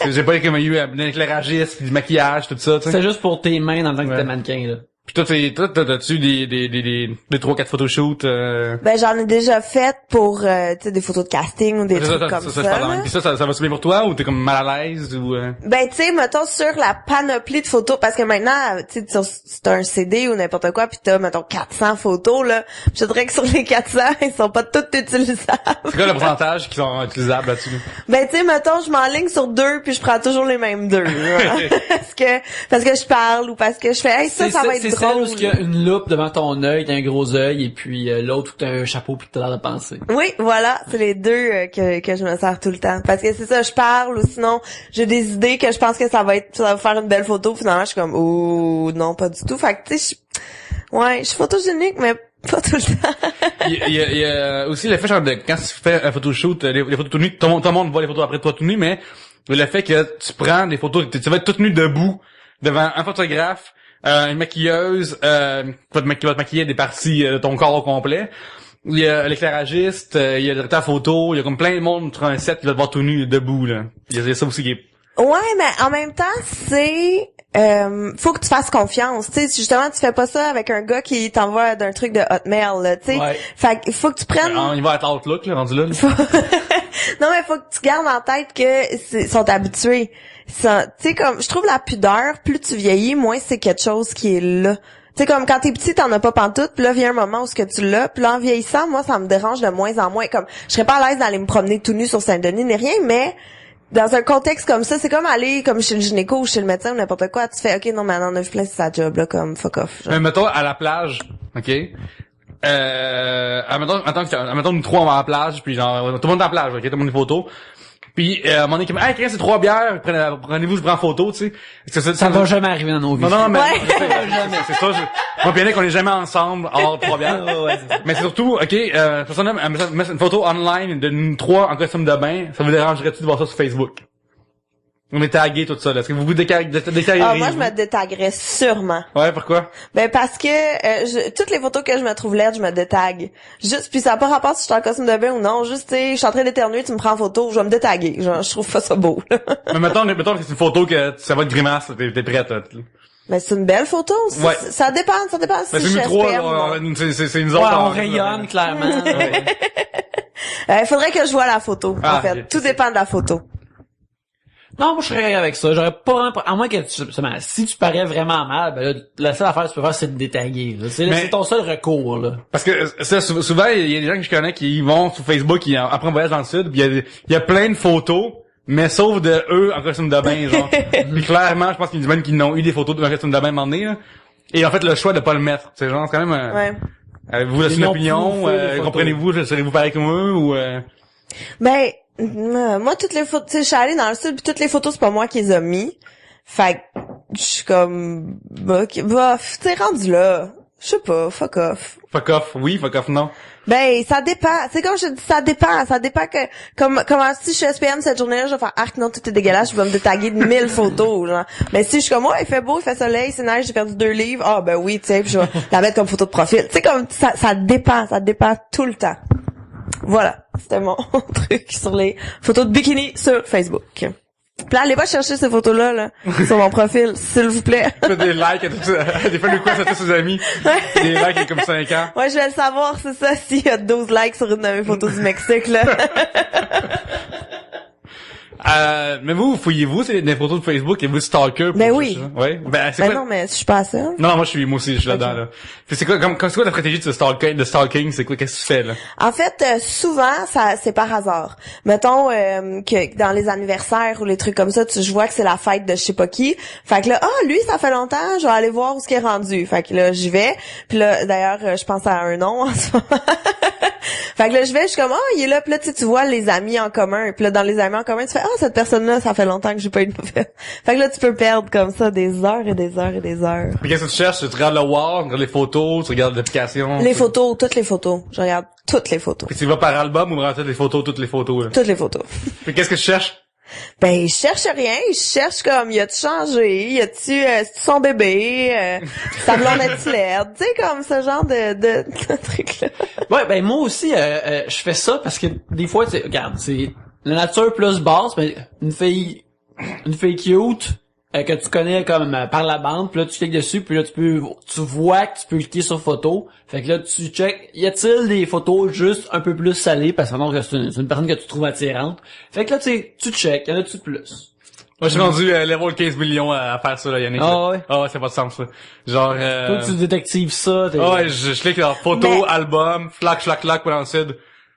[SPEAKER 2] J'ai pas comme eu un éclairagiste, puis du maquillage, tout ça, tu sais.
[SPEAKER 1] C'est juste pour tes mains dans le temps que t'es mannequin, là.
[SPEAKER 2] Puis toi, t'as-tu des 3-4 photoshoots,
[SPEAKER 3] Ben, j'en ai déjà fait pour, tu sais, des photos de casting ou des trucs comme ça.
[SPEAKER 2] Puis ça va-tu bien pour toi, ou t'es comme mal à l'aise, ou
[SPEAKER 3] Ben, tu sais, mettons, sur la panoplie de photos, parce que maintenant, tu sais, c'est un CD ou n'importe quoi, pis t'as, mettons, 400 photos, là. Je dirais que sur les 400, ils sont pas toutes utilisables.
[SPEAKER 2] C'est quoi le pourcentage qui sont utilisables là-dessus?
[SPEAKER 3] Ben, tu sais, mettons, je m'enligne sur 2, puis je prends toujours les mêmes 2. parce que je parle, ou parce que je fais, hey, ça va être drôle.
[SPEAKER 1] C'est celle où il y a une loupe devant ton œil, t'as un gros œil, et puis l'autre où t'as un chapeau puis t'as l'air de penser.
[SPEAKER 3] Oui, voilà, c'est les deux que je me sers tout le temps. Parce que c'est ça, je parle, ou sinon, j'ai des idées que je pense que ça va faire une belle photo, finalement, je suis comme, oh, non, pas du tout. Fait que, tu sais, je suis photogénique, mais pas tout le temps.
[SPEAKER 2] Il y a aussi le fait, genre, de, quand tu fais un photoshoot, les photos tout nues, tout le monde voit les photos après toi tout nu, mais le fait que tu prends des photos, tu vas être tout nu debout, devant un photographe, une maquilleuse, qui va te maquiller des parties de ton corps au complet. Il y a l'éclairagiste, il y a le directeur photo, il y a comme plein de monde sur un set qui va te voir tout nu debout, là. Il y a ça aussi qui est...
[SPEAKER 3] Ouais, mais en même temps, c'est... faut que tu fasses confiance, tu sais, si justement tu fais pas ça avec un gars qui t'envoie d'un truc de Hotmail, là, tu sais.
[SPEAKER 1] Ouais.
[SPEAKER 3] Fait qu'il faut que tu prennes...
[SPEAKER 2] Il va être Outlook, là, rendu là.
[SPEAKER 3] Non, mais faut que tu gardes en tête que sont habitués. Tu sais, comme, je trouve la pudeur, plus tu vieillis, moins c'est quelque chose qui est là. Tu sais, comme quand t'es petit, t'en as pas pantoute, puis là vient un moment où ce que tu l'as, puis là en vieillissant, moi ça me dérange de moins en moins. Comme, je serais pas à l'aise d'aller me promener tout nu sur Saint-Denis ni rien, mais dans un contexte comme ça, c'est comme aller comme chez le gynéco ou chez le médecin ou n'importe quoi, tu fais, ok, non, mais on a vu plein, c'est sa job, là, comme, fuck off. Genre.
[SPEAKER 2] Mais mettons, à la plage, ok? Mettons, nous trois, on va à la plage, puis genre, tout le monde est à la plage, ok? Tout le monde est photo. Puis, à un moment donné, hey, quelqu'un, c'est 3 bières, prenez-vous, je prends photo, tu sais.
[SPEAKER 1] Ça va jamais arriver dans nos vies.
[SPEAKER 2] Non, mais,
[SPEAKER 3] Ouais.
[SPEAKER 2] c'est ça, moi, bien qu'on est jamais ensemble, hors 3 bières.
[SPEAKER 1] Ouais,
[SPEAKER 2] Mais c'est surtout, ok, personne met une photo online de nous 3 en costume de bain, ça vous dérangerait-tu de voir ça sur Facebook? On est tagués, tout ça, là. Est-ce que vous vous détagueriez?
[SPEAKER 3] Ah, moi, je me détaguerais sûrement.
[SPEAKER 2] Ouais, pourquoi?
[SPEAKER 3] Ben, parce que, toutes les photos que je me trouve laides, je me détague. Juste, puis ça n'a pas rapport si je suis en costume de bain ou non. Juste, tu sais, je suis en train d'éternuer, tu me prends en photo, je vais me détaguer. Genre, je trouve pas ça beau, là.
[SPEAKER 2] Mais mettons que c'est une photo que ça va être grimace, là, t'es prête, là.
[SPEAKER 3] Mais c'est une belle photo.
[SPEAKER 2] Ouais.
[SPEAKER 3] Ça dépend si
[SPEAKER 2] Mais
[SPEAKER 3] je
[SPEAKER 2] c'est
[SPEAKER 3] suis
[SPEAKER 2] nous 3,
[SPEAKER 3] SPM,
[SPEAKER 2] c'est nous
[SPEAKER 1] Ouais,
[SPEAKER 2] autres.
[SPEAKER 1] on rayonne, clairement. Ouais.
[SPEAKER 3] Il faudrait que je vois la photo, en fait.
[SPEAKER 2] Ok.
[SPEAKER 3] Tout dépend de la photo.
[SPEAKER 1] Non, moi, je serais avec ça. J'aurais pas, à moins que si tu parais vraiment mal, ben là, la seule affaire que tu peux faire, c'est de détaguer, là. C'est ton seul recours, là.
[SPEAKER 2] Parce que, ça, souvent, il y a des gens que je connais qui vont sur Facebook, après un voyage dans le sud, pis il y a plein de photos, mais sauf de eux en costume de bain, genre. Puis clairement, je pense qu'il y a des gens qui ont eu des photos de costume de bain à un moment donné, là. Et en fait, le choix de pas le mettre. C'est genre, c'est quand même,
[SPEAKER 3] Ouais.
[SPEAKER 2] avez-vous une opinion, comprenez-vous, serez-vous pareil comme eux, ou
[SPEAKER 3] Ben, moi, toutes les photos, tu sais, je suis allée dans le sud, pis toutes les photos, c'est pas moi qui les ai mis. Fait que, je suis comme, bof, tu sais, rendu là. Je sais pas, fuck off.
[SPEAKER 2] Fuck off, oui, fuck off, non.
[SPEAKER 3] Ben, ça dépend. C'est comme je dis, ça dépend. Ça dépend que, comme si je suis SPM cette journée-là, je vais faire, arc, non, tout est dégueulasse, je vais me détaguer de 1000 photos, genre. Mais si je suis comme, ouais, il fait beau, il fait soleil, c'est neige, j'ai perdu 2 livres, ah, ben oui, tu sais, pis je vais la mettre comme photo de profil. Tu sais, comme, ça dépend tout le temps. Voilà. C'était mon truc sur les photos de bikini sur Facebook. Puis là, allez pas chercher ces photos-là, là, sur mon profil, s'il vous plaît.
[SPEAKER 2] Tu fais des likes des fois, lui, quoi, à tous ses amis. Des likes, il est comme 5 ans.
[SPEAKER 3] Ouais, je vais le savoir, c'est ça, s'il y a 12 likes sur une de mes photos du Mexique, là.
[SPEAKER 2] Mais vous fouillez-vous, c'est des photos de Facebook et vous stalker?
[SPEAKER 3] Ben oui.
[SPEAKER 2] Ouais. Ben, c'est
[SPEAKER 3] Ben
[SPEAKER 2] quoi?
[SPEAKER 3] non, mais je suis pas à ça.
[SPEAKER 2] Non, moi, je suis aussi là-dedans, là. Puis c'est quoi, c'est quoi la stratégie de stalking, c'est quoi, qu'est-ce que tu fais, là?
[SPEAKER 3] En fait, souvent, c'est par hasard. Mettons, que dans les anniversaires ou les trucs comme ça, je vois que c'est la fête de je sais pas qui. Fait que là, lui, ça fait longtemps, je vais aller voir où ce qui est rendu. Fait que là, j'y vais. Puis là, d'ailleurs, je pense à un nom en ce moment. Fait que là, je suis comme, il est là, puis là, tu vois les amis en commun. Puis là, dans les amis en commun, tu fais, cette personne-là, ça fait longtemps que j'ai pas eu de nouvelles. Fait que là, tu peux perdre comme ça des heures et des heures et des heures.
[SPEAKER 2] Puis qu'est-ce que tu cherches? Tu regardes le wall, tu regardes les photos, tu regardes l'application?
[SPEAKER 3] Les photos, toutes les photos. Je regarde toutes les photos.
[SPEAKER 2] Puis tu vas par album ou vraiment toutes les photos, là?
[SPEAKER 3] Toutes les photos.
[SPEAKER 2] Puis qu'est-ce que tu cherches?
[SPEAKER 3] Ben, je cherche rien, je cherche comme, y a-tu changé, y a-tu, c'est-tu son bébé, sa blonde est-tu laide, tu sais, comme ce genre de truc-là.
[SPEAKER 1] Ouais, ben moi aussi, je fais ça parce que des fois, regarde, c'est la nature plus basse, mais une fille cute, que tu connais comme par la bande, puis là tu cliques dessus, puis là tu vois que tu peux cliquer sur photo, fait que là tu check, y a-t-il des photos juste un peu plus salées, parce que c'est une personne que tu trouves attirante, fait que là tu check, y en a-tu plus?
[SPEAKER 2] Moi, je suis rendu level 15 millions à faire ça, là, Yannick.
[SPEAKER 1] Ah ouais?
[SPEAKER 2] Ah ouais, ça n'a pas de sens, ça. Genre,
[SPEAKER 1] Toi, tu détectives ça,
[SPEAKER 2] ah ouais, je clique dans photo,
[SPEAKER 3] Mais...
[SPEAKER 2] album, flac, pour l'ensuite.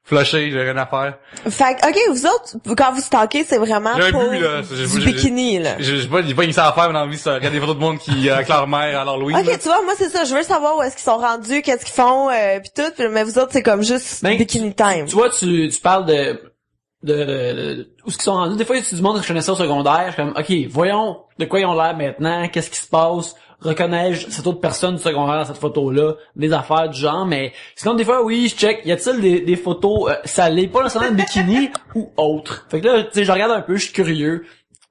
[SPEAKER 2] Flusher, j'ai rien à faire.
[SPEAKER 3] Fait que, ok, vous autres, quand vous stalkez, c'est vraiment
[SPEAKER 2] J'ai un
[SPEAKER 3] pour
[SPEAKER 2] but, là.
[SPEAKER 3] du bikini, là.
[SPEAKER 2] J'ai pas une ça à faire, mais dans la vie, ça. Regarder des photos de monde qui, avec leur mère à l'Halloween.
[SPEAKER 3] Ok, tu vois, moi, c'est ça, je veux savoir où est-ce qu'ils sont rendus, qu'est-ce qu'ils font, pis tout, mais vous autres, c'est comme juste bikini time.
[SPEAKER 1] Tu vois, tu parles de où est-ce qu'ils sont rendus. Des fois, il y a du monde que je connaissais au secondaire, je suis comme, ok, voyons de quoi ils ont l'air maintenant, qu'est-ce qui se passe, reconnais-je cette autre personne du secondaire dans cette photo-là, des affaires du genre, mais c'est comme des fois, oui, je check, y a-t-il des photos salées, pas nécessairement de bikini ou autre. Fait que là, tu sais, je regarde un peu, je suis curieux,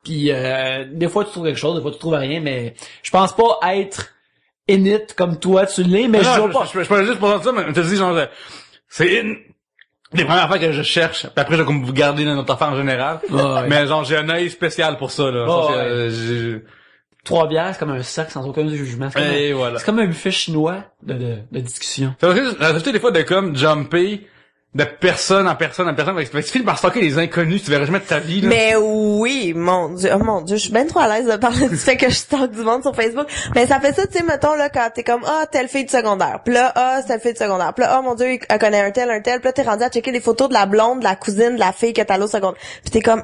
[SPEAKER 1] puis des fois tu trouves quelque chose, des fois tu trouves rien, mais je pense pas être init comme toi, tu l'es, mais
[SPEAKER 2] je peux juste pour ça, mais je te dis, genre, c'est les premières affaires que je cherche, puis après je vais comme vous garder notre affaire en général.
[SPEAKER 1] Ouais.
[SPEAKER 2] Mais genre j'ai un œil spécial pour ça là.
[SPEAKER 1] Oh,
[SPEAKER 2] ça,
[SPEAKER 1] ouais. 3 bières, c'est comme un sac sans aucun jugement. C'est comme un buffet chinois de discussion.
[SPEAKER 2] Ça va rajouter des fois de comme jumper de personne en personne en personne. Tu finis par stalker les inconnus, tu verras jamais de ta vie, là.
[SPEAKER 3] Mais oui, mon Dieu, je suis ben trop à l'aise de parler du fait que je stalk du monde sur Facebook. Mais ça fait ça, tu sais, mettons, là, quand t'es comme, telle fille de secondaire. Pis là, telle fille de secondaire. Pis là, mon Dieu, elle connaît un tel. Pis là, t'es rendu à checker des photos de la blonde, de la cousine, de la fille que t'as allée au secondaire. Pis t'es comme,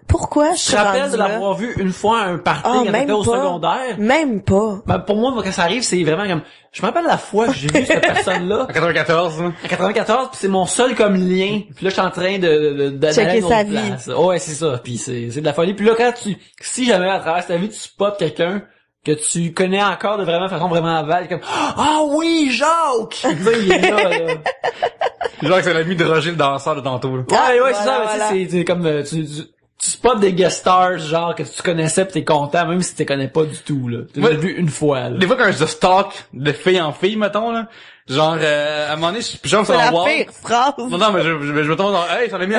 [SPEAKER 3] pourquoi je suis
[SPEAKER 1] te rappelle
[SPEAKER 3] rendue
[SPEAKER 1] de
[SPEAKER 3] là?
[SPEAKER 1] l'avoir vu une fois à un party quand t'étais au secondaire?
[SPEAKER 3] Même pas.
[SPEAKER 1] Ben, pour moi, quand ça arrive, c'est vraiment comme, je me rappelle la fois que j'ai vu cette personne-là.
[SPEAKER 2] En 94, hein?
[SPEAKER 1] En 94, pis c'est mon seul comme lien. Puis là, je suis en train de
[SPEAKER 3] checker sa vie.
[SPEAKER 1] Oh, ouais, c'est ça. Puis c'est de la folie. Puis là, si jamais à travers ta vie, tu spots quelqu'un que tu connais encore de façon vraiment avale, comme, oui, Jacques! Tu sais, il est là.
[SPEAKER 2] Genre que c'est l'ami de Roger le danseur de tantôt, là.
[SPEAKER 1] Ouais, c'est ça. Voilà. C'est comme, tu spots des guest stars, genre, que tu connaissais pis t'es content, même si tu les connais pas du tout, là. Tu l'as vu une fois, là.
[SPEAKER 2] Des fois, quand je stalk de fille en fille, mettons, là, genre, à un moment donné, je tombe sur un wall.
[SPEAKER 3] C'est la pire phrase.
[SPEAKER 2] Non, mais je tombe dans, hey, ça l'a mis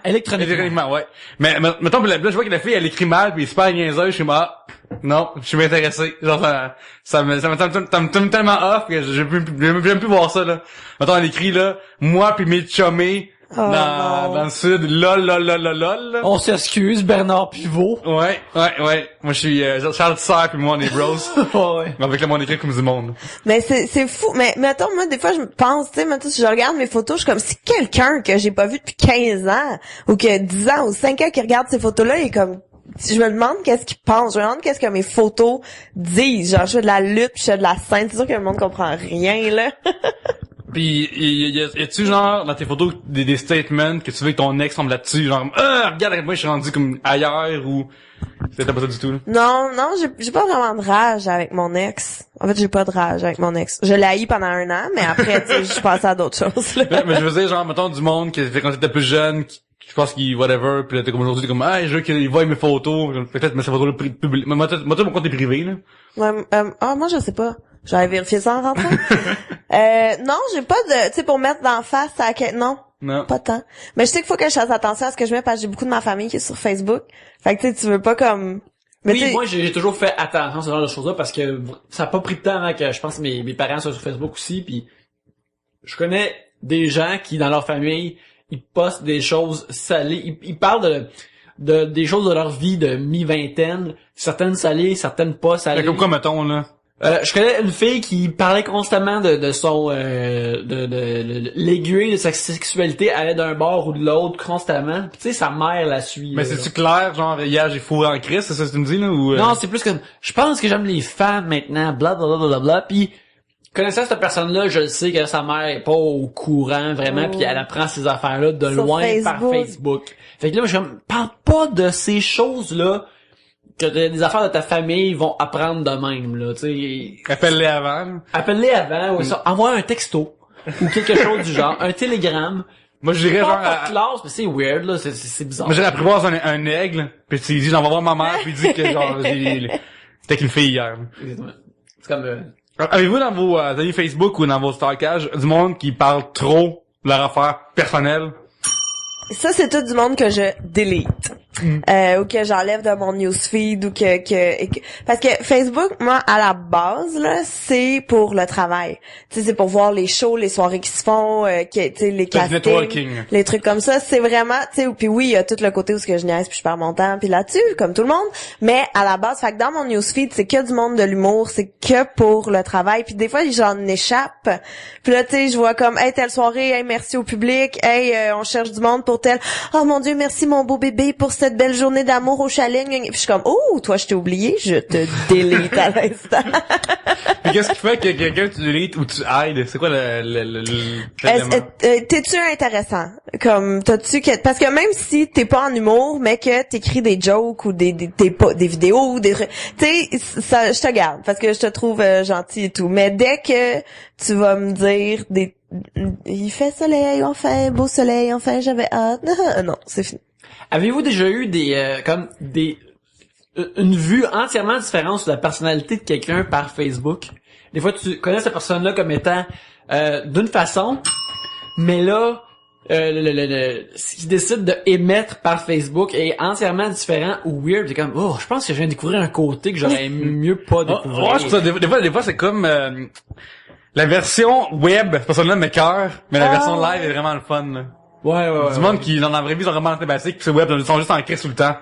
[SPEAKER 2] Électroniquement, ouais. Mais, mettons, là, je vois que la fille, elle écrit mal pis super niaiseuse, je suis non, je suis intéressé. Genre, ça me tombe tellement off que j'aime plus voir ça, là. Mettons, elle écrit, là, moi pis mes chummés, dans le sud, lol.
[SPEAKER 1] On s'excuse, Bernard Pivot.
[SPEAKER 2] Ouais. Moi, je suis Charles Serre puis moi, on est bros.
[SPEAKER 1] Ouais.
[SPEAKER 2] Avec le monde écrit comme du monde.
[SPEAKER 3] Mais c'est fou. Mais mettons, moi, des fois, je me pense, tu sais, mettons, si je regarde mes photos, je suis comme, si quelqu'un que j'ai pas vu depuis 15 ans, ou que 10 ans, ou 5 ans qui regarde ces photos-là, il est comme, je me demande qu'est-ce qu'il pense, je me demande qu'est-ce que mes photos disent. Genre, je fais de la lutte, puis je fais de la scène. C'est sûr que le monde comprend rien, là.
[SPEAKER 2] Pis y a-tu genre dans tes photos des statements que tu veux que ton ex tombe là-dessus, genre regarde moi je suis rendu comme ailleurs ou c'était pas ça du tout là?
[SPEAKER 3] Non, j'ai pas vraiment de rage avec mon ex. En fait, j'ai pas de rage avec mon ex. Je l'ai haï pendant 1 an, mais après tu sais, je suis passée à d'autres choses. Là.
[SPEAKER 2] Mais je veux dire genre mettons du monde qui fait quand t'étais plus jeune je pense qu'il whatever puis là t'es comme aujourd'hui t'es comme je veux qu'il voie mes photos, peut-être mettre ces photos là publiques. Moi mon compte est privé là.
[SPEAKER 3] Ouais, moi je sais pas. J'avais vérifié ça en rentrant. Non, j'ai pas de, tu sais, pour mettre d'en face à non.
[SPEAKER 2] Non.
[SPEAKER 3] Pas tant. Mais je sais qu'il faut que je fasse attention à ce que je mets parce que j'ai beaucoup de ma famille qui est sur Facebook. Fait que tu veux pas comme... Mais
[SPEAKER 1] oui, moi j'ai toujours fait attention à ce genre de choses-là parce que ça a pas pris de temps avant que je pense que mes parents soient sur Facebook aussi, puis je connais des gens qui dans leur famille ils postent des choses salées, ils parlent de des choses de leur vie de mi-vingtaine, certaines salées, certaines pas salées.
[SPEAKER 2] Comme quoi, mettons, là?
[SPEAKER 1] Je connais une fille qui parlait constamment de son de l'aiguille de sa sexualité allait d'un bord ou de l'autre constamment. Puis tu sais sa mère la suit.
[SPEAKER 2] Mais c'est-tu clair, genre hier j'ai fourré en Christ, c'est ça que tu me dis là ou
[SPEAKER 1] Non, c'est plus comme je pense que j'aime les femmes maintenant, bla bla bla bla bla. Puis connaissant cette personne-là, je le sais que sa mère est pas au courant vraiment, puis elle apprend ces affaires-là de
[SPEAKER 3] Sur
[SPEAKER 1] loin
[SPEAKER 3] Facebook.
[SPEAKER 1] par Facebook. Fait que là, je suis comme parle pas de ces choses-là que des affaires de ta famille vont apprendre de même là, tu sais.
[SPEAKER 2] Appelle-les avant. Là.
[SPEAKER 1] Appelle-les avant, ou ça, envoie un texto ou quelque chose du genre, un télégramme.
[SPEAKER 2] Moi je dirais genre
[SPEAKER 1] Pas de classe, mais c'est weird là, c'est bizarre.
[SPEAKER 2] moi j'irais apprivoise un aigle, puis tu dis j'en vais voir ma mère, puis il dit que genre c'était avec une fille hier.
[SPEAKER 1] Exactement. C'est comme
[SPEAKER 2] Avez-vous dans vos amis Facebook ou dans vos stockages du monde qui parle trop de leur affaire personnelle?
[SPEAKER 3] Ça, c'est tout du monde que je delete. Ou que j'enlève de mon newsfeed ou que parce que Facebook, moi, à la base, là, c'est pour le travail. Tu sais, c'est pour voir les shows, les soirées qui se font, tu sais, les castings,
[SPEAKER 2] networking.
[SPEAKER 3] les trucs comme ça. C'est vraiment, tu sais, puis oui, il y a tout le côté où ce que je niaise puis je perds mon temps puis là-dessus, comme tout le monde. Mais à la base, fait que dans mon newsfeed, c'est que du monde de l'humour, c'est que pour le travail. Puis des fois, j'en échappe. Puis là, tu sais, je vois comme, hey, telle soirée, hey, merci au public, hey, on cherche du monde pour tel. Oh mon Dieu, merci mon beau bébé pour cette belle journée d'amour au chalet. Puis je suis comme, oh, toi, je t'ai oublié, je te délite à l'instant.
[SPEAKER 2] Puis qu'est-ce qui fait que quelqu'un tu deletes ou tu aides? C'est quoi le
[SPEAKER 3] T'es-tu intéressant? Comme, t'as-tu que, parce que même si t'es pas en humour, mais que t'écris des jokes ou des vidéos ou des, tu sais, ça, je te garde parce que je te trouve gentil et tout. Mais dès que tu vas me dire il fait soleil, enfin, beau soleil, enfin, j'avais hâte. Non, c'est fini.
[SPEAKER 1] avez-vous déjà eu une vue entièrement différente sur la personnalité de quelqu'un par Facebook? Des fois, tu connais cette personne-là comme étant d'une façon, mais là, ce qu'il décide de émettre par Facebook est entièrement différent ou weird. C'est comme, oh, je pense que je viens de découvrir un côté que j'aurais mieux pas découvrir.
[SPEAKER 2] Ouais, je trouve ça, des fois, c'est comme la version web, c'est pas ça là, mais cœur, mais la version live est vraiment le fun. Là.
[SPEAKER 1] Ouais.
[SPEAKER 2] Du monde qui, dans la vraie vie, sont vraiment thématiques, pis c'est web, ils sont juste en crise tout le temps.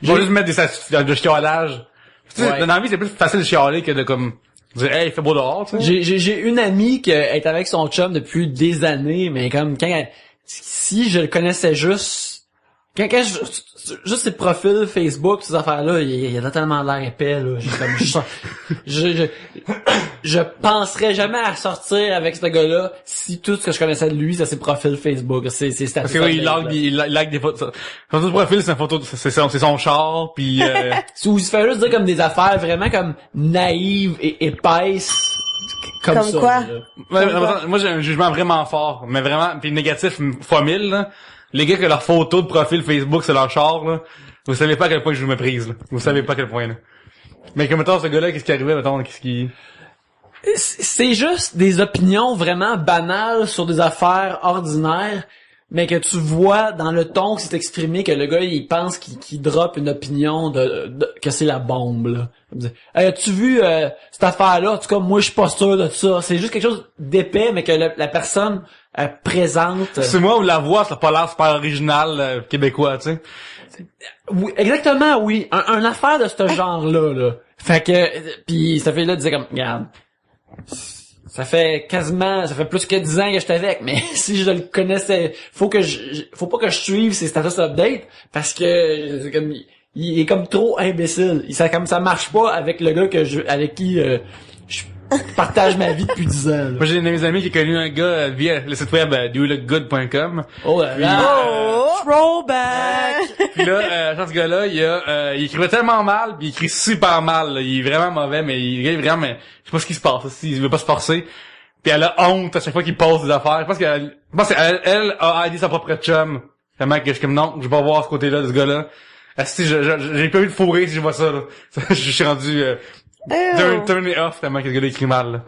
[SPEAKER 2] Ils vont juste mettre des statuts de chiolage. Tu sais, dans la vie, c'est plus facile de chialer que de comme dire, hey, il fait beau dehors, tu sais.
[SPEAKER 1] J'ai une amie qui est avec son chum depuis des années, mais comme si je le connaissais juste juste ses profils Facebook, ces affaires-là, il a tellement l'air épais, là. Je penserais jamais à sortir avec ce gars-là si tout ce que je connaissais de lui, c'est ses profils Facebook, c'est statuts.
[SPEAKER 2] Parce que oui, il like des photos. Son photo de profil, c'est une photo, c'est son char, puis
[SPEAKER 1] ou il se fait juste dire comme des affaires vraiment comme naïves et épaisses. Comme ça,
[SPEAKER 3] quoi?
[SPEAKER 2] Moi, j'ai un jugement vraiment fort, mais vraiment, puis négatif fois 1000, là. Les gars que leur photo de profil Facebook, c'est leur char, là. Vous savez pas à quel point je vous méprise, là. Vous savez pas à quel point, là. Mais comme, mettons, ce gars-là, qu'est-ce qui arrivait, mettons,
[SPEAKER 1] c'est juste des opinions vraiment banales sur des affaires ordinaires, mais que tu vois dans le ton que c'est exprimé que le gars, il pense qu'il drop une opinion que c'est la bombe, là. Hey, as-tu vu cette affaire-là? En tout cas, moi, je suis pas sûr de ça. C'est juste quelque chose d'épais, mais que la personne présente.
[SPEAKER 2] C'est moi ou la voix, ça a pas l'air super original québécois, tu sais.
[SPEAKER 1] Oui, exactement, oui. Un affaire de ce genre-là, là. Fait que, puis cette fille-là disait comme, regarde, ça fait plus que 10 ans que j'étais avec, mais si je le connaissais, faut pas que je suive ses status updates, parce que, c'est comme, il est comme trop imbécile. Ça marche pas avec le gars avec qui je partage ma vie depuis 10 ans. Là.
[SPEAKER 2] Moi, j'ai un de mes amis qui a connu un gars via le site web doyoulookgood.com.
[SPEAKER 1] Oh là là!
[SPEAKER 3] Throwback!
[SPEAKER 2] Puis là, ce gars-là, il écrivait tellement mal, puis il écrit super mal. Là. Il est vraiment mauvais, mais il est vraiment... Mais, je sais pas ce qui se passe, il veut pas se forcer. Puis elle a honte à chaque fois qu'il pose des affaires. Je pense qu'elle a aidé sa propre chum. Tellement que je suis comme, non, je vais pas voir ce côté-là de ce gars-là. Si j'ai pas eu de fourrer si je vois ça, là. Je suis rendu turn it off tellement que ce gars-là écrit mal, là.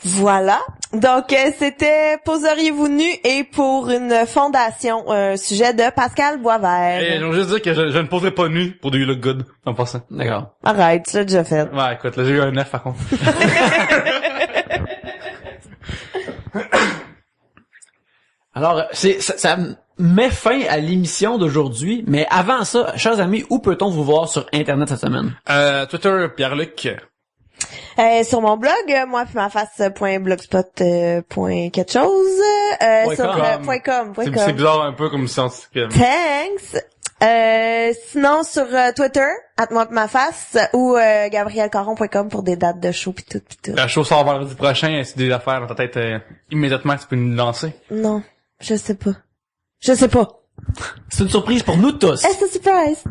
[SPEAKER 3] Voilà. Donc, c'était Poseriez-vous nu et pour une fondation, un sujet de Pascal Boisvert.
[SPEAKER 2] Et je veux juste dire que je ne poserai pas nu pour du look good, en passant.
[SPEAKER 1] D'accord.
[SPEAKER 3] Arrête, tu l'as déjà fait.
[SPEAKER 2] Ouais, écoute, là, j'ai eu un 9 par contre.
[SPEAKER 1] Alors, ça met fin à l'émission d'aujourd'hui, mais avant ça, chers amis, où peut-on vous voir sur Internet cette semaine?
[SPEAKER 2] Twitter, Pierre-Luc.
[SPEAKER 3] Sur mon blog, moi puis ma face.blogspot.quelque chose. Sur .com.
[SPEAKER 2] C'est bizarre un peu comme science.
[SPEAKER 3] Thanks. Sinon sur Twitter, @moi_ma_face ou gabrielcaron.com pour des dates de show pis tout.
[SPEAKER 2] La show sort vendredi prochain, c'est des affaires dans ta tête immédiatement, tu peux nous lancer.
[SPEAKER 3] Non, je sais pas.
[SPEAKER 1] C'est une surprise pour nous tous.
[SPEAKER 3] It's a surprise.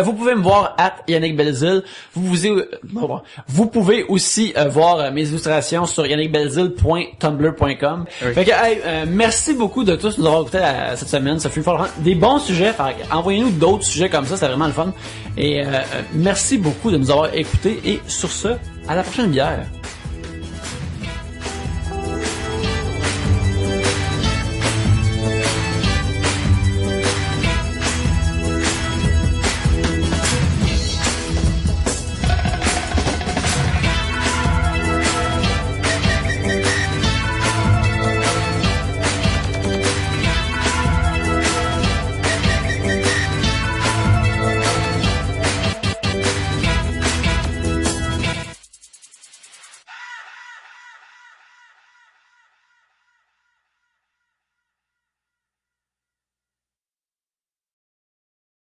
[SPEAKER 1] Vous pouvez me voir @Yannick Belzile. Vous pouvez aussi voir mes illustrations sur yannickbelzile.tumblr.com.
[SPEAKER 2] Oui.
[SPEAKER 1] Fait que merci beaucoup de tous nous avoir écoutés cette semaine. Ça fut vraiment des bons sujets. Envoyez-nous d'autres sujets comme ça, c'est vraiment le fun. Et merci beaucoup de nous avoir écoutés. Et sur ce, à la prochaine bière.